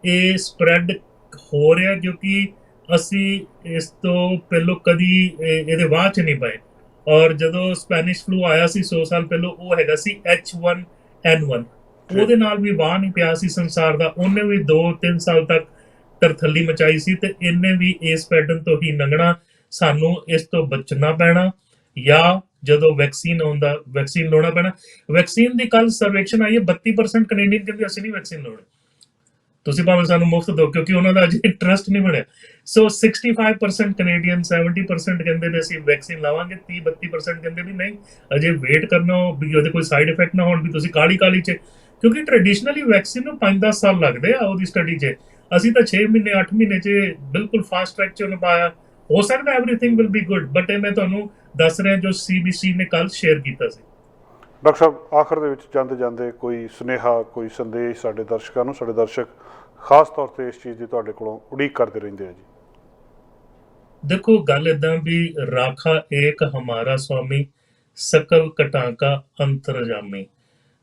ਇਹ ਸਪਰੈਡ ਹੋ ਰਿਹਾ ਕਿਉਂਕਿ ਅਸੀਂ ਇਸ ਤੋਂ ਪਹਿਲਾਂ ਕਦੀ ਇਹਦੇ ਵਾਹ 'ਚ ਨਹੀਂ ਪਏ। ਔਰ ਜਦੋਂ ਸਪੈਨਿਸ਼ ਫਲੂ ਆਇਆ ਸੀ 100 ਸਾਲ ਪਹਿਲਾਂ, ਉਹ ਹੈਗਾ ਸੀ H1N1, ਉਹਦੇ ਨਾਲ ਵੀ ਵਾਹ ਨਹੀਂ ਪਿਆ ਸੀ ਸੰਸਾਰ ਦਾ। ਉਹਨੇ ਵੀ 2-3 ਸਾਲ ਤੱਕ ਤਰਥੱਲੀ ਮਚਾਈ ਸੀ, ਤੇ ਇਹਨੇ ਵੀ ਇਸ ਪੈਟਰਨ ਤੋਂ ਹੀ ਲੰਘਣਾ। ਸਾਨੂੰ ਇਸ ਤੋਂ ਬਚਣਾ ਪੈਣਾ, ਜਾਂ ਜਦੋਂ ਵੈਕਸੀਨ ਆਉਂਦਾ ਵੈਕਸੀਨ ਲਾਉਣਾ ਪੈਣਾ। ਵੈਕਸੀਨ ਦੀ ਕੱਲ ਸਰਵੇਖਣ ਆਈ ਹੈ, 32% ਕੈਨੇਡੀਅਨ ਕਹਿੰਦੇ ਅਸੀਂ ਨਹੀਂ ਵੈਕਸੀਨ ਲਾਉਣੀ, ਤੁਸੀਂ ਭਾਵੇਂ ਸਾਨੂੰ ਮੁਫਤ ਦਿਓ, ਕਿਉਂਕਿ ਉਹਨਾਂ ਦਾ ਅਜੇ ਟਰਸਟ ਨਹੀਂ ਬਣਿਆ। ਸੋ 65% ਕੈਨੇਡੀਅਨ, 70% ਕਹਿੰਦੇ ਨੇ ਅਸੀਂ ਵੈਕਸੀਨ ਲਾਵਾਂਗੇ, 30-32% ਕਹਿੰਦੇ ਵੀ ਨਹੀਂ, ਅਜੇ ਵੇਟ ਕਰਨਾ ਵੀ ਉਹਦੇ ਕੋਈ ਸਾਈਡ ਇਫੈਕਟ ਨਾ ਹੋਣ, ਵੀ ਤੁਸੀਂ ਕਾਲੀ 'ਚ, ਕਿਉਂਕਿ ਟ੍ਰੈਡੀਸ਼ਨਲੀ ਵੈਕਸੀਨ ਨੂੰ 5-10 ਸਾਲ ਲੱਗਦੇ ਆ ਉਹਦੀ ਸਟੱਡੀ 'ਚ। ਅਸੀਂ ਤਾਂ 6 ਮਹੀਨੇ 8 ਮਹੀਨੇ 'ਚ ਬਿਲਕੁਲ ਫਾਸਟ ਟਰੈਕ 'ਚ ਉਹਨੂੰ ਪਾਇਆ। ਹੋ ਸਕਦਾ everything will be good, but ਇਹ ਮੈਂ ਤੁਹਾਨੂੰ ਦੱਸ ਰਿਹਾ ਜੋ CBC ਨੇ ਕੱਲ ਸ਼ੇਅਰ ਕੀਤਾ ਸੀ। ਡਾਕਟਰ ਸਾਹਿਬ, ਆਖਰ ਦੇ ਵਿੱਚ ਜਾਂਦੇ ਜਾਂਦੇ ਕੋਈ ਸੁਨੇਹਾ, ਕੋਈ ਸੰਦੇਸ਼ ਸਾਡੇ ਦਰਸ਼ਕਾਂ ਨੂੰ? ਸਾਡੇ ਦਰਸ਼ਕ ਖਾਸ ਤੌਰ ਤੇ ਇਸ ਚੀਜ਼ ਦੀ ਤੁਹਾਡੇ ਕੋਲੋਂ ਉਡੀਕ ਕਰਦੇ ਰਹਿੰਦੇ ਆ ਜੀ। ਦੇਖੋ, ਗੱਲ ਏਦਾਂ ਵੀ ਰਾਖਾ ਏਕ ਹਮਾਰਾ ਸੁਆਮੀ, ਸਕਲ ਘਟਾਂ ਅੰਤਰਜਾਮੀ,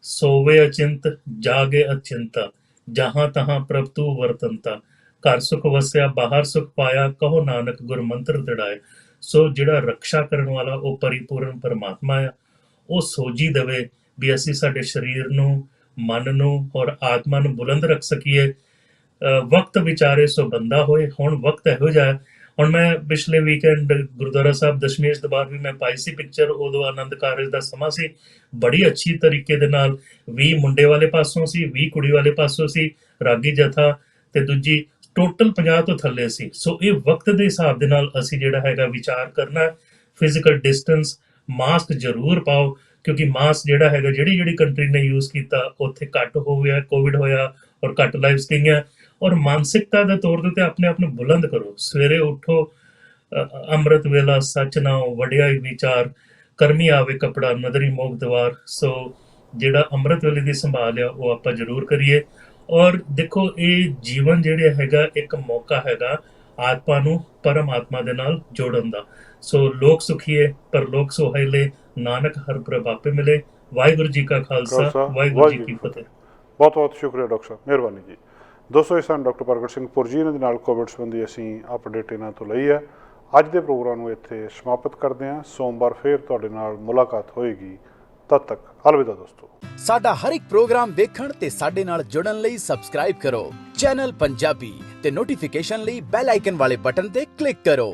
ਸੋਵੇ ਅਚਿੰਤ ਜਾਗੇ ਅਚਿੰਤਾ, ਜਹਾਂ ਤਹਾਂ ਪ੍ਰਭ ਤੂ ਵਰਤੰਤਾ, ਘਰ ਸੁਖ ਵਸਿਆ ਬਾਹਰ ਸੁਖ ਪਾਇਆ, ਕਹੋ ਨਾਨਕ ਗੁਰਮੰਤਰ ਦ੍ਰਿੜਾਏ। ਸੋ ਜਿਹੜਾ ਰਕਸ਼ਾ ਕਰਨ ਵਾਲਾ ਉਹ ਪਰਿਪੂਰਨ ਪਰਮਾਤਮਾ ਆ, ਉਹ ਸੋਝੀ ਦੇਵੇ ਵੀ ਅਸੀਂ ਸਾਡੇ ਸਰੀਰ ਨੂੰ ਮਨ ਨੂੰ ਔਰ ਆਤਮਾ ਨੂੰ ਬੁਲੰਦ ਰੱਖ ਸਕੀਏ। ਵਕਤ ਵਿਚਾਰੇ ਸੋ ਬੰਦਾ ਹੋਏ। ਹੁਣ ਵਕਤ ਇਹੋ ਜਿਹਾ ਹੈ। ਹੁਣ ਮੈਂ ਪਿਛਲੇ ਵੀਕਐਂਡ ਗੁਰਦੁਆਰਾ ਸਾਹਿਬ ਦਸ਼ਮੇਸ਼ ਦਰਬਾਰ ਵੀ ਮੈਂ ਪਾਈ ਸੀ ਪਿਕਚਰ, ਉਦੋਂ ਆਨੰਦ ਕਾਰਜ ਦਾ ਸਮਾਂ ਸੀ। ਬੜੀ ਅੱਛੀ ਤਰੀਕੇ ਦੇ ਨਾਲ 20 ਮੁੰਡੇ ਵਾਲੇ ਪਾਸੋਂ ਸੀ, 20 ਕੁੜੀ ਵਾਲੇ ਪਾਸੋਂ ਸੀ, ਰਾਗੀ ਜਥਾ ਤੇ ਦੂਜੀ ਟੋਟਲ 50 ਤੋਂ ਥੱਲੇ ਸੀ। ਸੋ ਇਹ ਵਕਤ ਦੇ ਹਿਸਾਬ ਦੇ ਨਾਲ ਅਸੀਂ ਜਿਹੜਾ ਹੈਗਾ ਵਿਚਾਰ ਕਰਨਾ। ਫਿਜ਼ੀਕਲ ਡਿਸਟੈਂਸ, ਮਾਸਕ ਜ਼ਰੂਰ ਪਾਓ, ਕਿਉਂਕਿ ਮਾਸਕ ਜਿਹੜਾ ਹੈਗਾ ਜਿਹੜੀ ਕੰਟਰੀ ਨੇ ਯੂਜ਼ ਕੀਤਾ ਉੱਥੇ ਘੱਟ ਹੋ ਗਿਆ, ਕੋਵਿਡ ਹੋਇਆ ਔਰ ਘੱਟ ਲਾਈਵਸ ਗਈਆਂ। ਔਰ ਮਾਨਸਿਕਤਾ ਦੇ ਤੌਰ ਦੇ ਉੱਤੇ ਆਪਣੇ ਆਪ ਨੂੰ ਬੁਲੰਦ ਕਰੋ। ਸਵੇਰੇ ਉੱਠੋ, ਅੰਮ੍ਰਿਤ ਵੇਲਾ ਸੱਚ ਨਾਉ ਵਡਿਆਈ ਵਿਚਾਰ, ਕਰਮੀ ਆਵੇ ਕਪੜਾ ਨਦਰੀ ਮੋਗ ਦਵਾਰ। ਸੋ ਜਿਹੜਾ ਅੰਮ੍ਰਿਤ ਵੇਲੇ ਦੀ ਸੰਭਾਲ ਆ ਉਹ ਆਪਾਂ ਜ਼ਰੂਰ ਕਰੀਏ। ਔਰ ਦੇਖੋ, ਇਹ ਜੀਵਨ ਜਿਹੜਾ ਹੈਗਾ ਇੱਕ ਮੌਕਾ ਹੈਗਾ ਆਤਮਾ ਨੂੰ ਪਰਮਾਤਮਾ ਦੇ ਨਾਲ ਜੋੜਨ ਦਾ। ਸੋ ਲੋਕ ਸੁਖੀਏ ਪਰ ਲੋਕ ਸੁਹਾਇਲੇ, ਨਾਨਕ ਹਰ ਪ੍ਰਭ ਆਪੇ ਮਿਲੇ। ਵਾਹਿਗੁਰੂ ਜੀ ਕਾ ਖਾਲਸਾ, ਵਾਹਿਗੁਰੂ ਜੀ ਕੀ ਫਤਿਹ। ਬਹੁਤ ਬਹੁਤ ਸ਼ੁਕਰੀਆ ਡਾਕਟਰ ਸਾਹਿਬ, ਮਿਹਰਬਾਨੀ ਜੀ। ਦੋਸਤੋ, ਇਹ ਸਨ ਡਾਕਟਰ ਪ੍ਰਗਟ ਸਿੰਘ ਪੁਰ ਜੀ। ਇਹਨਾਂ ਦੇ ਨਾਲ ਕੋਵਿਡ ਸੰਬੰਧੀ ਅਸੀਂ ਅਪਡੇਟ ਇਹਨਾਂ ਤੋਂ ਲਈ ਹੈ। ਅੱਜ ਦੇ ਪ੍ਰੋਗਰਾਮ ਨੂੰ ਇੱਥੇ ਸਮਾਪਤ ਕਰਦੇ ਹਾਂ। ਸੋਮਵਾਰ ਫੇਰ ਤੁਹਾਡੇ ਨਾਲ ਮੁਲਾਕਾਤ ਹੋਏਗੀ। ਤਦ ਤੱਕ ਅਲਵਿਦਾ ਦੋਸਤੋ। ਸਾਡਾ ਹਰ ਇੱਕ ਪ੍ਰੋਗਰਾਮ ਵੇਖਣ ਤੇ ਸਾਡੇ ਨਾਲ ਜੁੜਨ ਲਈ ਸਬਸਕ੍ਰਾਈਬ ਕਰੋ ਚੈਨਲ ਪੰਜਾਬੀ ਤੇ ਨੋਟੀਫਿਕੇਸ਼ਨ ਲਈ ਬੈਲ ਆਈਕਨ ਵਾਲੇ ਬਟਨ ਤੇ ਕਲਿੱਕ ਕਰੋ।